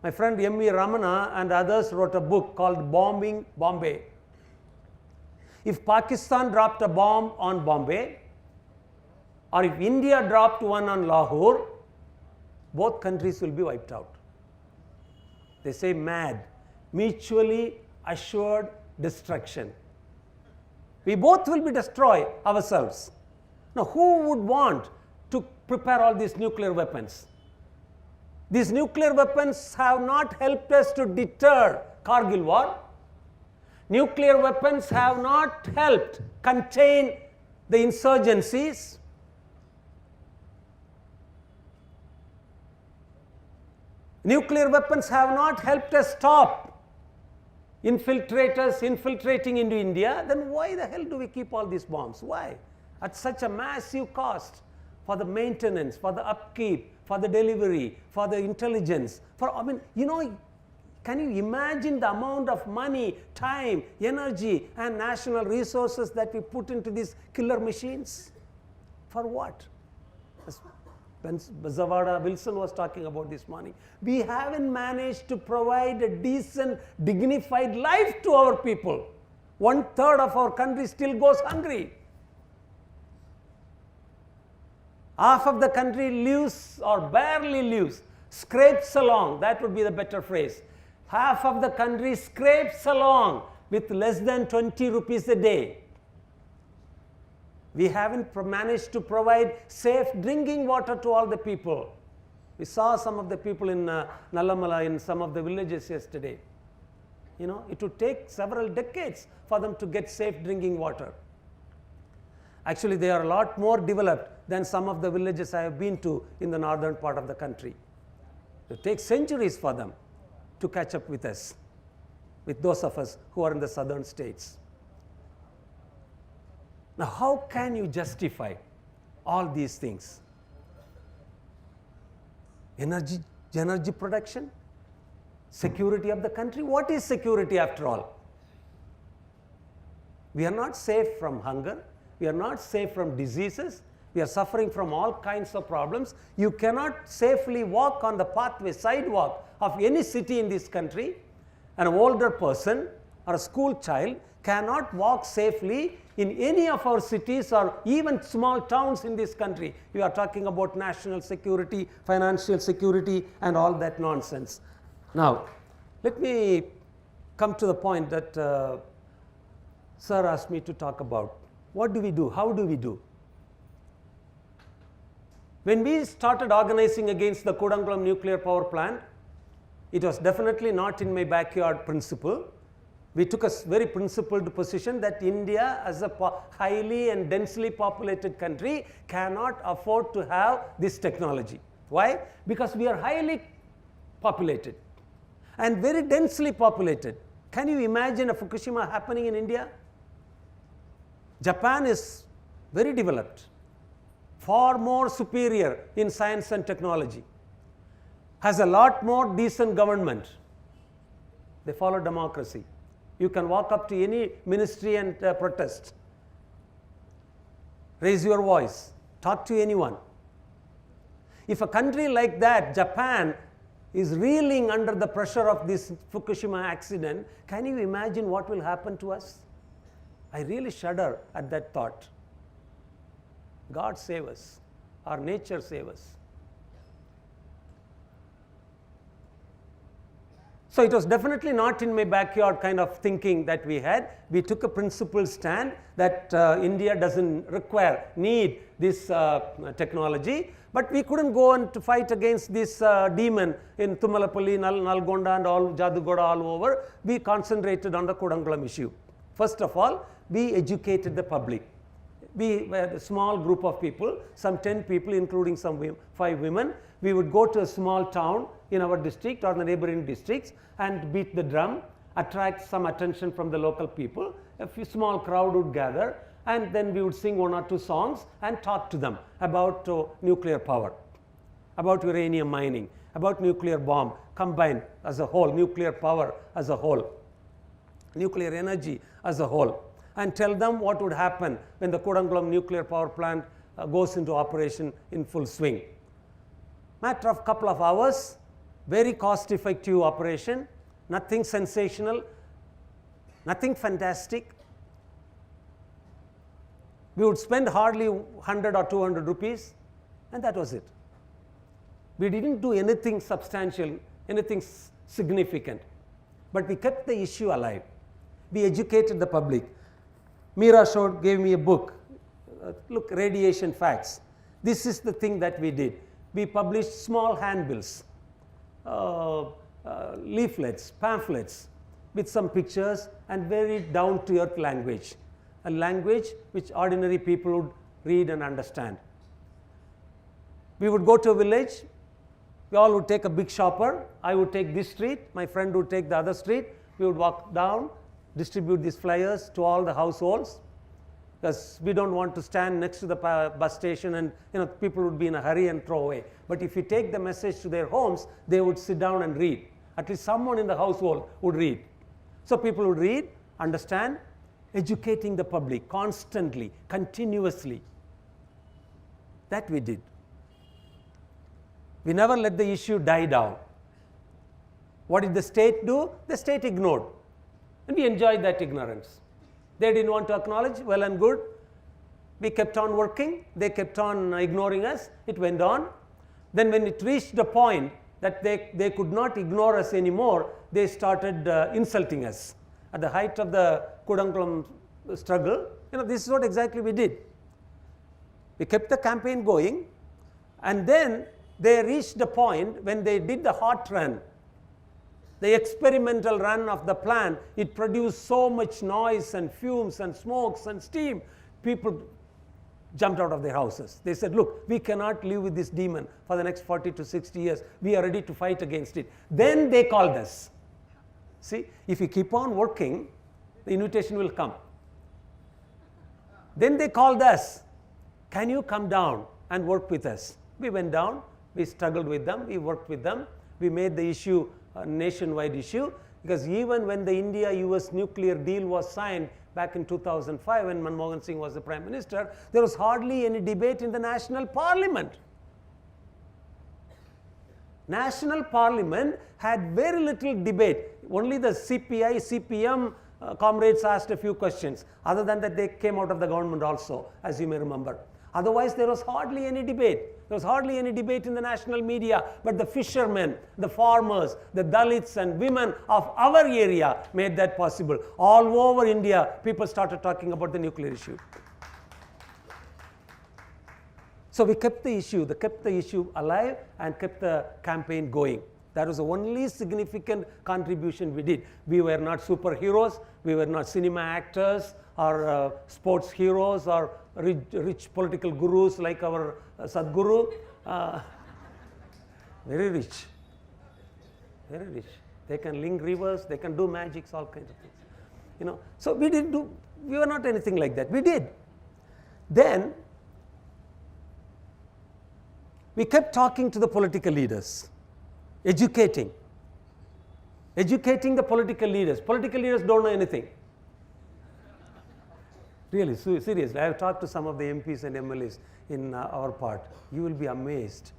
A: My friend M.V. Ramana and others wrote a book called Bombing Bombay. If Pakistan dropped a bomb on Bombay, or if India dropped one on Lahore, both countries will be wiped out. They say MAD, mutually assured destruction. We both will be destroyed ourselves. Now, who would want to prepare all these nuclear weapons? These nuclear weapons have not helped us to deter Kargil war. Nuclear weapons have not helped contain the insurgencies. Nuclear weapons have not helped us stop infiltrators infiltrating into India. Then why the hell do we keep all these bombs? Why? At such a massive cost for the maintenance, for the upkeep, for the delivery, for the intelligence. Can you imagine the amount of money, time, energy, and national resources that we put into these killer machines? For what? Zavada Wilson was talking about this morning. We haven't managed to provide a decent, dignified life to our people. 1/3 of our country still goes hungry. Half of the country lives or barely lives, scrapes along, that would be the better phrase. Half of the country scrapes along with less than 20 rupees a day. We haven't managed to provide safe drinking water to all the people. We saw some of the people in Nallamala in some of the villages yesterday. It would take several decades for them to get safe drinking water. Actually, they are a lot more developed than some of the villages I have been to in the northern part of the country. It takes centuries for them to catch up with us, with those of us who are in the southern states. Now, how can you justify all these things? Energy production, security of the country. What is security after all? We are not safe from hunger. We are not safe from diseases. We are suffering from all kinds of problems. You cannot safely walk on the pathway, sidewalk of any city in this country. An older person or a school child cannot walk safely in any of our cities or even small towns in this country. We are talking about national security, financial security, and all that nonsense. Now, let me come to the point that Sir asked me to talk about. What do we do? How do we do? When we started organizing against the Kudankulam nuclear power plant, it was definitely not in my backyard principle. We took a very principled position that India, as a highly and densely populated country, cannot afford to have this technology. Why? Because we are highly populated and very densely populated. Can you imagine a Fukushima happening in India? Japan is very developed, far more superior in science and technology, has a lot more decent government. They follow democracy. You can walk up to any ministry and protest, raise your voice, talk to anyone. If a country like that, Japan, is reeling under the pressure of this Fukushima accident, can you imagine what will happen to us? I really shudder at that thought. God save us, our nature save us. So it was definitely not in my backyard kind of thinking that we had. We took a principled stand that India doesn't need this technology, but we couldn't go and to fight against this demon in Tumalapalli, Nalgonda and all, Jadugoda all over. We concentrated on the Kudankulam issue. First of all, we educated the public. We were a small group of people, some 10 people including some 5 women. We would go to a small town in our district or the neighboring districts and beat the drum, attract some attention from the local people. A small crowd would gather, and then we would sing 1 or 2 songs and talk to them about nuclear power, about uranium mining, about nuclear bomb combined as a whole, nuclear power as a whole, nuclear energy as a whole, and tell them what would happen when the Kudankulam nuclear power plant goes into operation in full swing. Matter of couple of hours, very cost effective operation, nothing sensational, nothing fantastic. We would spend hardly 100 or 200 rupees, and that was it. We didn't do anything substantial, anything significant, but we kept the issue alive. We educated the public. Meera gave me a book, look, Radiation Facts. This is the thing that we did. We published small handbills, leaflets, pamphlets with some pictures and very down-to-earth language, a language which ordinary people would read and understand. We would go to a village, we all would take a big shopper, I would take this street, my friend would take the other street, we would walk down, distribute these flyers to all the households, because we don't want to stand next to the bus station and people would be in a hurry and throw away. But if you take the message to their homes, they would sit down and read. At least someone in the household would read. So people would read, understand, educating the public constantly, continuously. That we did. We never let the issue die down. What did the state do? The state ignored. And we enjoyed that ignorance. They didn't want to acknowledge, well and good. We kept on working, they kept on ignoring us, it went on. Then when it reached the point that they could not ignore us anymore, they started insulting us. At the height of the Kudankulam struggle, this is what exactly we did. We kept the campaign going, and then they reached the point when they did the hot run The experimental run of the plant, it produced so much noise and fumes and smokes and steam. People jumped out of their houses. They said, look, we cannot live with this demon for the next 40 to 60 years. We are ready to fight against it. Then they called us. See, if you keep on working, the invitation will come. Then they called us. Can you come down and work with us? We went down. We struggled with them. We worked with them. We made the issue a nationwide issue, because even when the India-US nuclear deal was signed back in 2005, when Manmohan Singh was the Prime Minister, there was hardly any debate in the National Parliament. National Parliament had very little debate. Only the CPI, CPM comrades asked a few questions. Other than that, they came out of the government also, as you may remember. Otherwise, there was hardly any debate. There was hardly any debate in the national media, but the fishermen, the farmers, the Dalits and women of our area made that possible. All over India, people started talking about the nuclear issue. So we kept the issue alive and kept the campaign going. That was the only significant contribution we did. We were not superheroes, we were not cinema actors or sports heroes or rich political gurus like our Sadhguru. Very rich, very rich. They can link rivers, they can do magics, all kinds of things. You know, so we were not anything like that. We did. Then we kept talking to the political leaders, educating the political leaders. Political leaders don't know anything. Really, seriously, I have talked to some of the MPs and MLAs in our part. You will be amazed.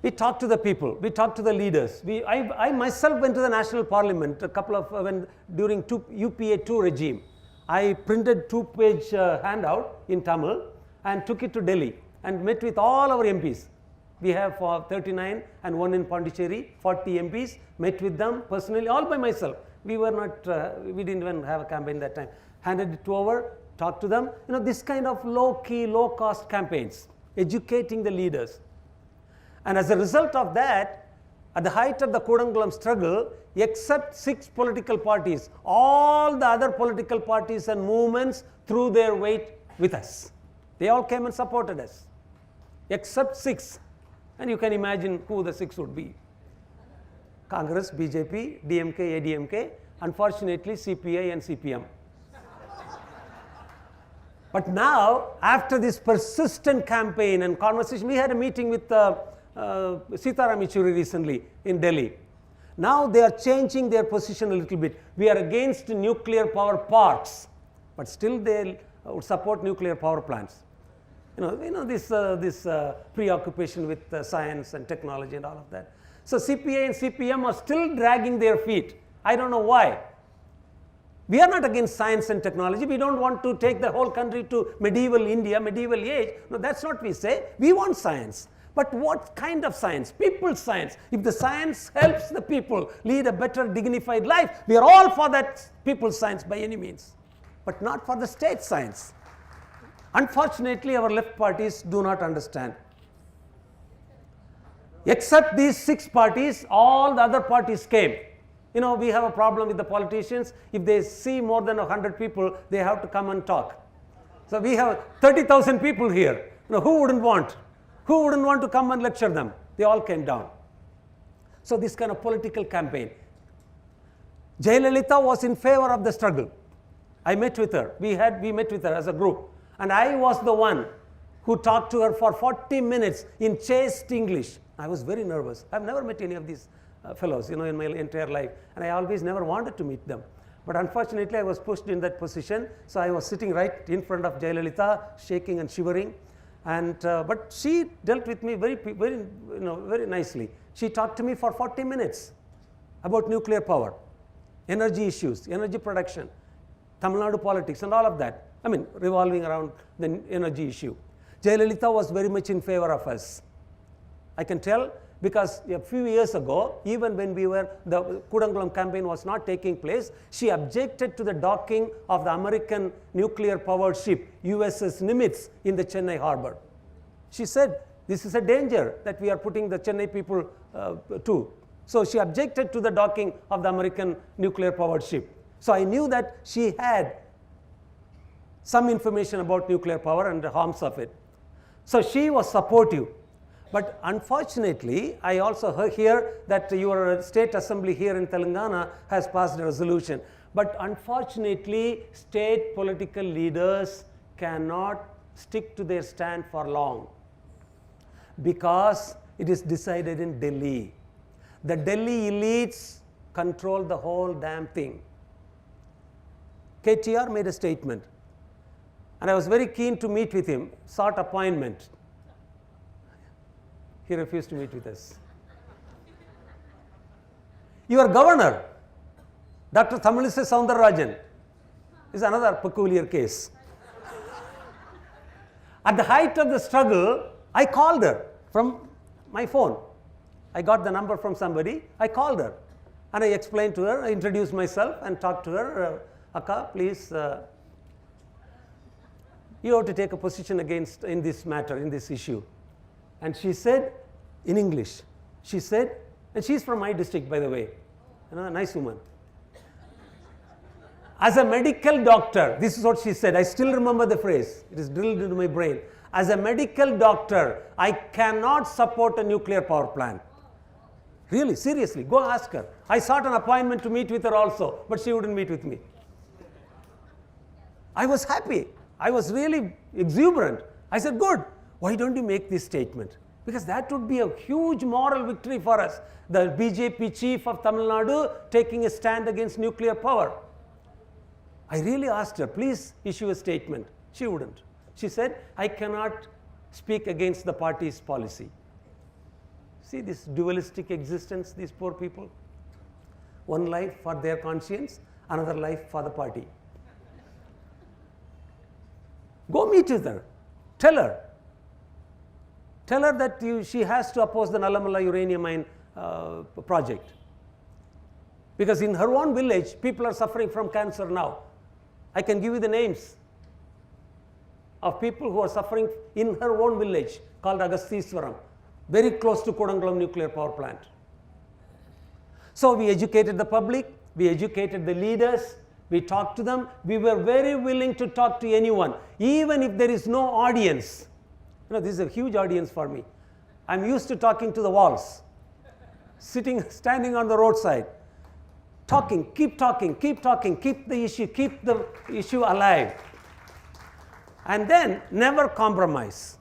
A: We talked to the people, we talked to the leaders. I myself went to the National Parliament a couple of, during UPA 2 regime. I printed 2-page handout in Tamil and took it to Delhi and met with all our MPs. We have 39 and one in Pondicherry, 40 MPs, met with them personally, all by myself. We were not, we didn't even have a campaign that time. Handed it over, talked to them. You know, this kind of low-key, low-cost campaigns, educating the leaders. And as a result of that, at the height of the Kudankulam struggle, except 6 political parties, all the other political parties and movements threw their weight with us. They all came and supported us, except 6. And you can imagine who the 6 would be. Congress, BJP, DMK, ADMK, unfortunately CPI and CPM. But now, after this persistent campaign and conversation, we had a meeting with Sitaram Yechuri recently in Delhi. Now they are changing their position a little bit. We are against nuclear power parks, but still they would support nuclear power plants. You know this preoccupation with science and technology and all of that. So CPI and CPM are still dragging their feet. I don't know why. We are not against science and technology. We don't want to take the whole country to medieval India, medieval age. No, that's not what we say. We want science. But what kind of science? People's science. If the science helps the people lead a better, dignified life, we are all for that people's science by any means, but not for the state science. Unfortunately, our left parties do not understand. Except these 6 parties, all the other parties came. You know, we have a problem with the politicians. If they see more than 100 people, they have to come and talk. So we have 30,000 people here. You know, who wouldn't want? Who wouldn't want to come and lecture them? They all came down. So this kind of political campaign. Jayalalitha was in favor of the struggle. I met with her. We met with her as a group. And I was the one who talked to her for 40 minutes in chaste English. I was very nervous. I've never met any of these fellows, you know, in my entire life. And I always never wanted to meet them. But unfortunately, I was pushed in that position. So I was sitting right in front of Jayalalitha, shaking and shivering. And but she dealt with me very nicely. She talked to me for 40 minutes about nuclear power, energy issues, energy production, Tamil Nadu politics and all of that. I mean, revolving around the energy issue. Jayalalitha was very much in favor of us. I can tell because a few years ago, even when the Kudankulam campaign was not taking place, she objected to the docking of the American nuclear powered ship USS Nimitz in the Chennai harbor. She said, this is a danger that we are putting the Chennai people to. So she objected to the docking of the American nuclear powered ship. So I knew that she had some information about nuclear power and the harms of it. So she was supportive. But unfortunately, I also hear that your state assembly here in Telangana has passed a resolution. But unfortunately, state political leaders cannot stick to their stand for long, because it is decided in Delhi. The Delhi elites control the whole damn thing. KTR made a statement, and I was very keen to meet with him, sought appointment. He refused to meet with us. Your governor, Dr. Thamizhai Soundararajan, is another peculiar case. At the height of the struggle, I called her from my phone. I got the number from somebody, I called her. And I explained to her, I introduced myself and talked to her, Akka, please, you have to take a position in this matter, in this issue. And she said, in English, she said, and she's from my district, by the way, a nice woman. As a medical doctor, this is what she said. I still remember the phrase. It is drilled into my brain. As a medical doctor, I cannot support a nuclear power plant. Really, seriously, go ask her. I sought an appointment to meet with her also, but she wouldn't meet with me. I was happy. I was really exuberant. I said, good. Why don't you make this statement? Because that would be a huge moral victory for us. The BJP chief of Tamil Nadu taking a stand against nuclear power. I really asked her, please issue a statement. She wouldn't. She said, I cannot speak against the party's policy. See this dualistic existence, these poor people. One life for their conscience, another life for the party. Go meet with her. Tell her. Tell her that she has to oppose the Nallamala uranium mine project. Because in her own village, people are suffering from cancer now. I can give you the names of people who are suffering in her own village called Agasthiswaram, very close to Kodangulam nuclear power plant. So we educated the public, we educated the leaders, we talked to them. We were very willing to talk to anyone, even if there is no audience. This is a huge audience for me. I'm used to talking to the walls, standing on the roadside. Talking, keep the issue alive. And then never compromise.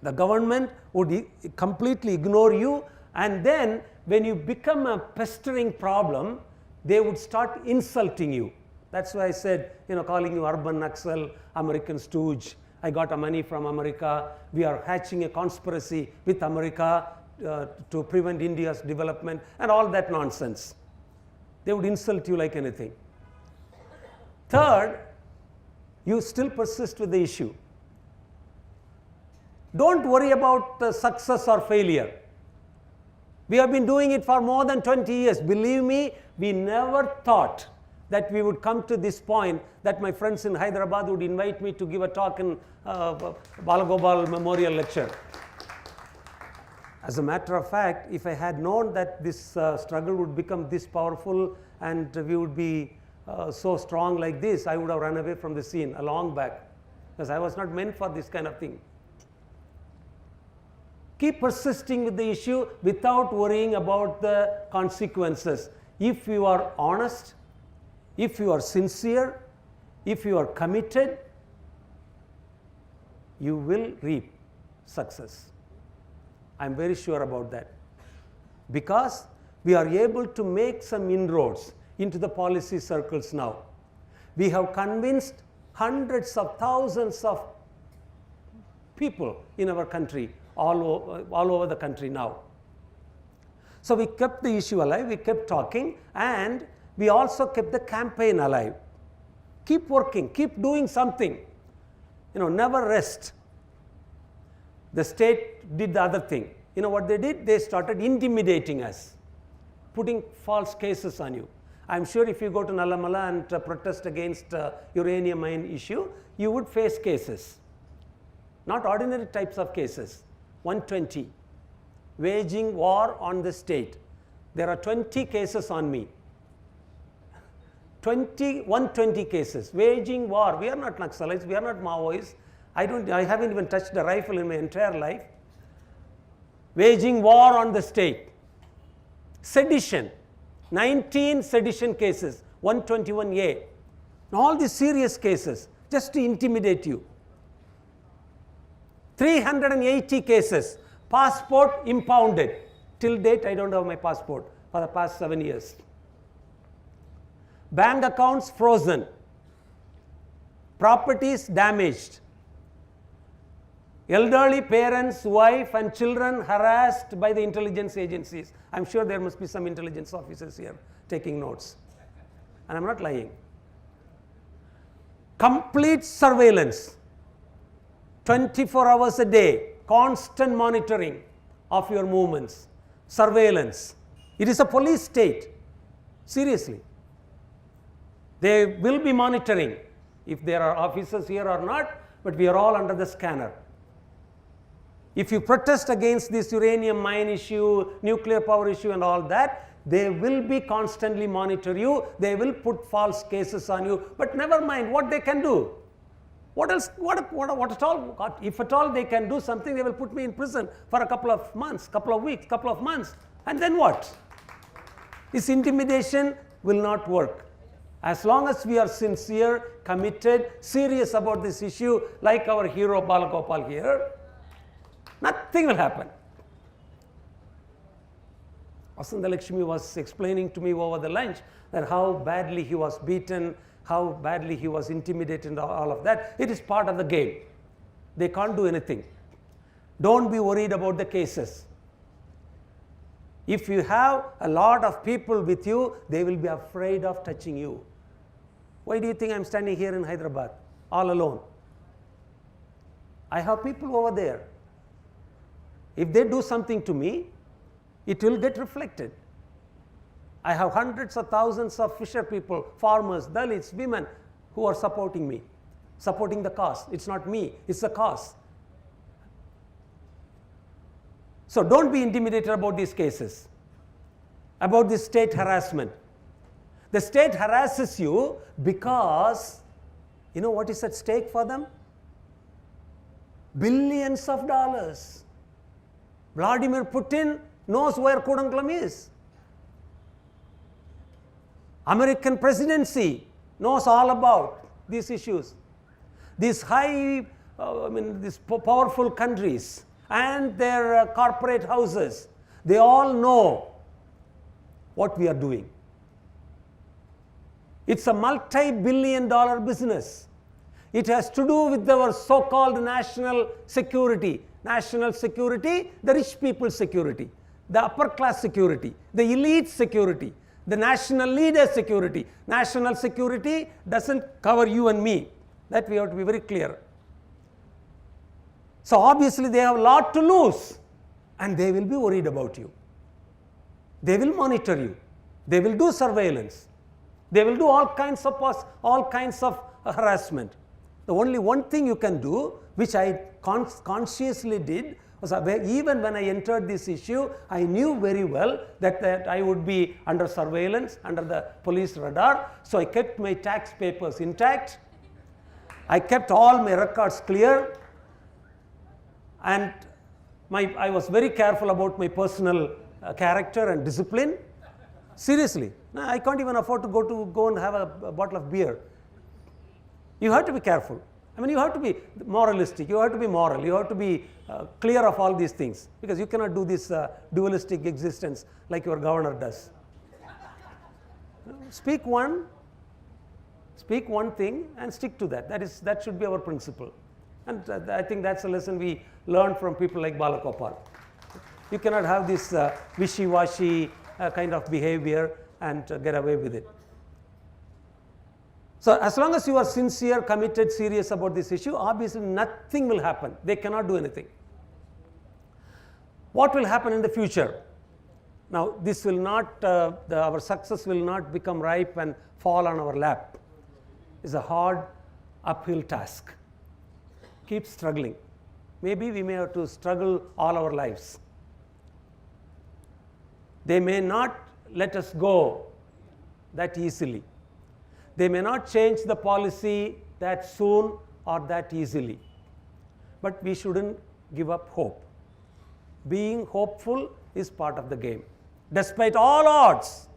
A: The government would completely ignore you, and then when you become a pestering problem, they would start insulting you. That's why I said, calling you urban Naxal, American stooge. I got money from America. We are hatching a conspiracy with America to prevent India's development and all that nonsense. They would insult you like anything. Third, you still persist with the issue. Don't worry about success or failure. We have been doing it for more than 20 years. Believe me, we never thought that we would come to this point that my friends in Hyderabad would invite me to give a talk in Balagopal Memorial Lecture. As a matter of fact, if I had known that this struggle would become this powerful and we would be so strong like this, I would have run away from the scene a long back, because I was not meant for this kind of thing. Keep persisting with the issue without worrying about the consequences. If you are honest, if you are sincere, if you are committed, you will reap success. I am very sure about that, because we are able to make some inroads into the policy circles now. We have convinced hundreds of thousands of people in our country, all over the country now. So we kept the issue alive, we kept talking, and we also kept the campaign alive. Keep working, keep doing something. Never rest. The state did the other thing. What they did? They started intimidating us, putting false cases on you. I'm sure if you go to Nallamala and protest against uranium mine issue, you would face cases. Not ordinary types of cases. 120. waging war on the state. There are 20 cases on me. 120 cases, waging war. We are not Naxalites, we are not Maoists. I haven't even touched a rifle in my entire life. Waging war on the state. Sedition, 19 sedition cases, 121A. All these serious cases, just to intimidate you. 380 cases, passport impounded. Till date, I don't have my passport for the past 7 years. Bank accounts frozen. Properties damaged. Elderly parents, wife and children harassed by the intelligence agencies. I'm sure there must be some intelligence officers here taking notes. And I'm not lying. Complete surveillance. 24 hours a day. Constant monitoring of your movements. Surveillance. It is a police state. Seriously. They will be monitoring if there are officers here or not, but we are all under the scanner. If you protest against this uranium mine issue, nuclear power issue and all that, they will be constantly monitor you. They will put false cases on you. But never mind what they can do. What else? What at all? If at all they can do something, they will put me in prison for a couple of months, couple of weeks, couple of months. And then what? This intimidation will not work. As long as we are sincere, committed, serious about this issue, like our hero Balagopal here, nothing will happen. Vasanthalakshmi was explaining to me over the lunch that how badly he was beaten, how badly he was intimidated and all of that. It is part of the game. They can't do anything. Don't be worried about the cases. If you have a lot of people with you, they will be afraid of touching you. Why do you think I'm standing here in Hyderabad all alone? I have people over there. If they do something to me, it will get reflected. I have hundreds of thousands of fisher people, farmers, Dalits, women who are supporting me, supporting the cause. It's not me, it's the cause. So don't be intimidated about these cases, about this state harassment. The state harasses you because, you know what is at stake for them? Billions of dollars. Vladimir Putin knows where Kudankulam is. American presidency knows all about these issues. These these powerful countries and their corporate houses, they all know what we are doing. It's a multi-billion-dollar business. It has to do with our so-called national security. National security, the rich people's security, the upper class security, the elite security, the national leader security. National security doesn't cover you and me. That we have to be very clear. So obviously they have a lot to lose and they will be worried about you. They will monitor you. They will do surveillance. They will do all kinds of harassment. The only one thing you can do, which I consciously did, was even when I entered this issue, I knew very well that I would be under surveillance, under the police radar. So I kept my tax papers intact. I kept all my records clear. And I was very careful about my personal character and discipline. Seriously. Now, I can't even afford to go and have a bottle of beer. You have to be careful. I mean, you have to be moralistic, you have to be moral, you have to be clear of all these things, because you cannot do this dualistic existence like your governor does. Speak one thing and stick to that. That should be our principle. And I think that's a lesson we learn from people like Balagopal. You cannot have this wishy-washy kind of behavior and get away with it. So as long as you are sincere, committed, serious about this issue, obviously nothing will happen. They cannot do anything. What will happen in the future? Now, this will not, our success will not become ripe and fall on our lap. It's a hard uphill task. Keep struggling. Maybe we may have to struggle all our lives. They may not let us go that easily. They may not change the policy that soon or that easily. But we shouldn't give up hope. Being hopeful is part of the game. Despite all odds,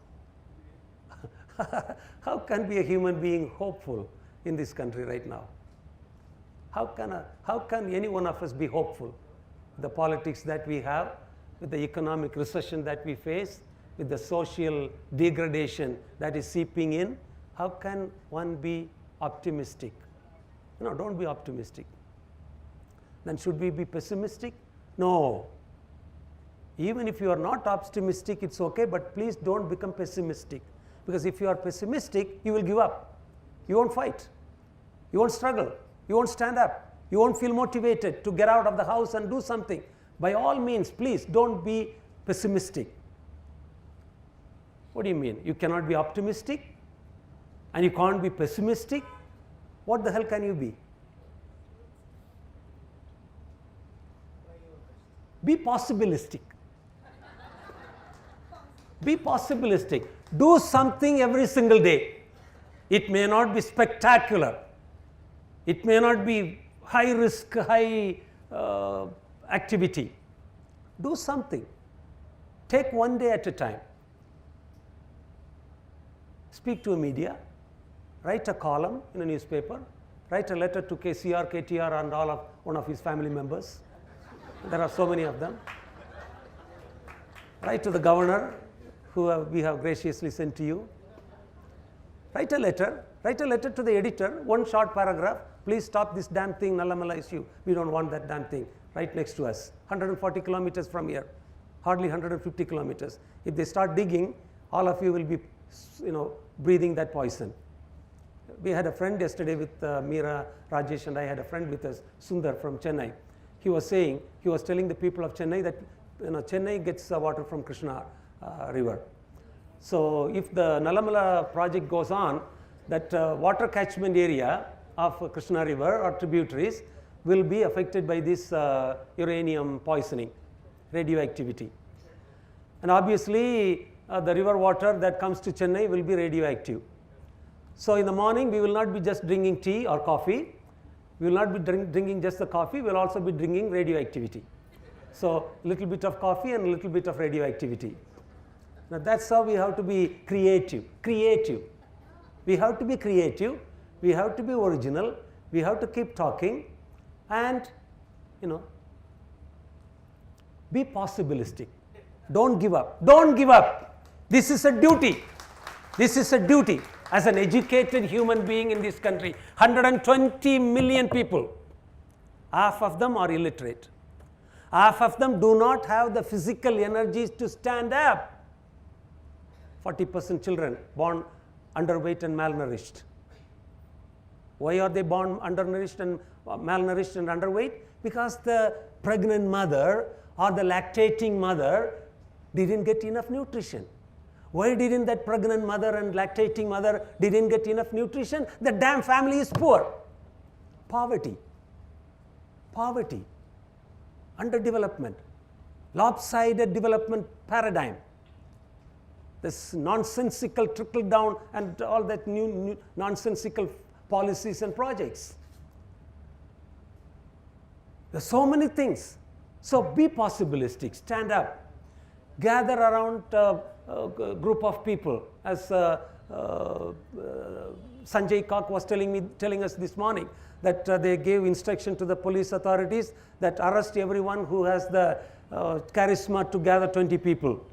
A: how can be a human being hopeful in this country right now? How can any one of us be hopeful? The politics that we have, with the economic recession that we face, with the social degradation that is seeping in, how can one be optimistic? No, don't be optimistic. Then should we be pessimistic? No. Even if you are not optimistic, it's okay, but please don't become pessimistic. Because if you are pessimistic, you will give up. You won't fight. You won't struggle. You won't stand up. You won't feel motivated to get out of the house and do something. By all means, please don't be pessimistic. What do you mean? You cannot be optimistic and you can't be pessimistic? What the hell can you be? Be possibilistic. Be possibilistic. Do something every single day. It may not be spectacular. It may not be high risk, high activity. Do something. Take one day at a time. Speak to a media. Write a column in a newspaper. Write a letter to KCR, KTR and one of his family members. There are so many of them. Write to the governor who we have graciously sent to you. Write a letter to the editor, one short paragraph. Please stop this damn thing, Nallamala issue. We don't want that damn thing right next to us. 140 kilometers from here, hardly 150 kilometers. If they start digging, all of you will be, breathing that poison. We had a friend yesterday with Meera, Rajesh, and I had a friend with us, Sundar from Chennai. He was telling the people of Chennai that Chennai gets water from Krishna river. So if the Nallamala project goes on, that water catchment area of Krishna river or tributaries will be affected by this uranium poisoning, radioactivity. And obviously the river water that comes to Chennai will be radioactive. So in the morning we will not be just drinking tea or coffee. We will not be drinking just the coffee, we will also be drinking radioactivity. So a little bit of coffee and a little bit of radioactivity. Now that's how we have to be creative. We have to be creative, we have to be original, we have to keep talking and be possibilistic. Don't give up. Don't give up. This is a duty. This is a duty. As an educated human being in this country, 120 million people, half of them are illiterate. Half of them do not have the physical energies to stand up. 40% children born underweight and malnourished. Why are they born undernourished and malnourished and underweight? Because the pregnant mother or the lactating mother didn't get enough nutrition. Why didn't that pregnant mother and lactating mother didn't get enough nutrition? The damn family is poor. Poverty, underdevelopment, lopsided development paradigm. This nonsensical trickle down and all that new nonsensical policies and projects. There's so many things. So be possibilistic, stand up, gather around a group of people, as Sanjay Kak was telling us this morning, that they gave instruction to the police authorities that arrest everyone who has the charisma to gather 20 people.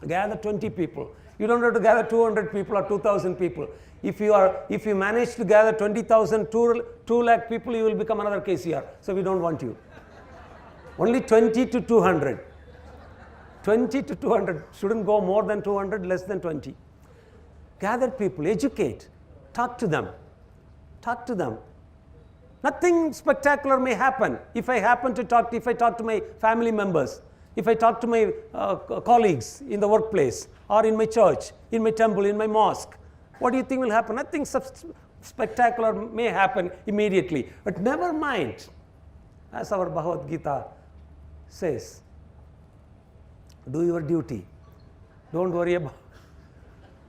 A: Gather 20 people. You don't have to gather 200 people or 2,000 people. If you manage to gather 20,000, 2 lakh people, you will become another KCR. So we don't want you. Only 20 to 200. 20 to 200. Shouldn't go more than 200, less than 20. Gather people, educate, talk to them. Talk to them. Nothing spectacular may happen if I talk to my family members, if I talk to my colleagues in the workplace or in my church, in my temple, in my mosque. What do you think will happen? Nothing spectacular may happen immediately. But never mind, as our Bhagavad Gita says, do your duty. Don't worry about,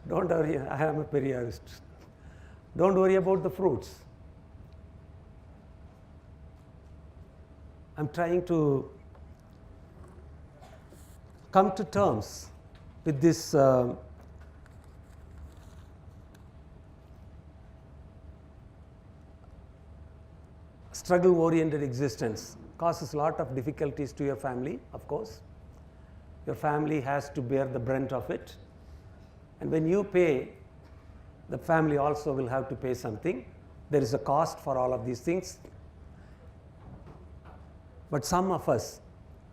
A: don't worry, I am a Periyarist. Don't worry about the fruits. I'm trying to come to terms with this struggle-oriented existence. Causes a lot of difficulties to your family, of course. Your family has to bear the brunt of it. And when you pay, the family also will have to pay something. There is a cost for all of these things. But some of us,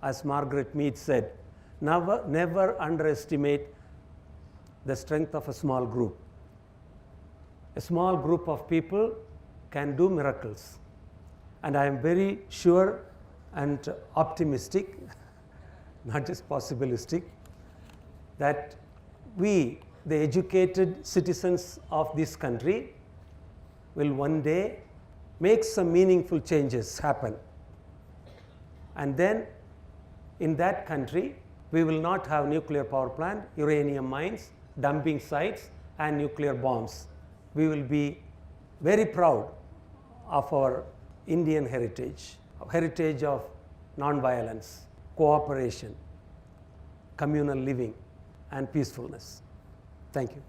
A: as Margaret Mead said, never underestimate the strength of a small group. A small group of people can do miracles. And I am very sure and optimistic, not just possibilistic, that we, the educated citizens of this country, will one day make some meaningful changes happen. And then in that country, we will not have nuclear power plant, uranium mines, dumping sites and nuclear bombs. We will be very proud of our Indian heritage of non-violence, cooperation, communal living and peacefulness. Thank you.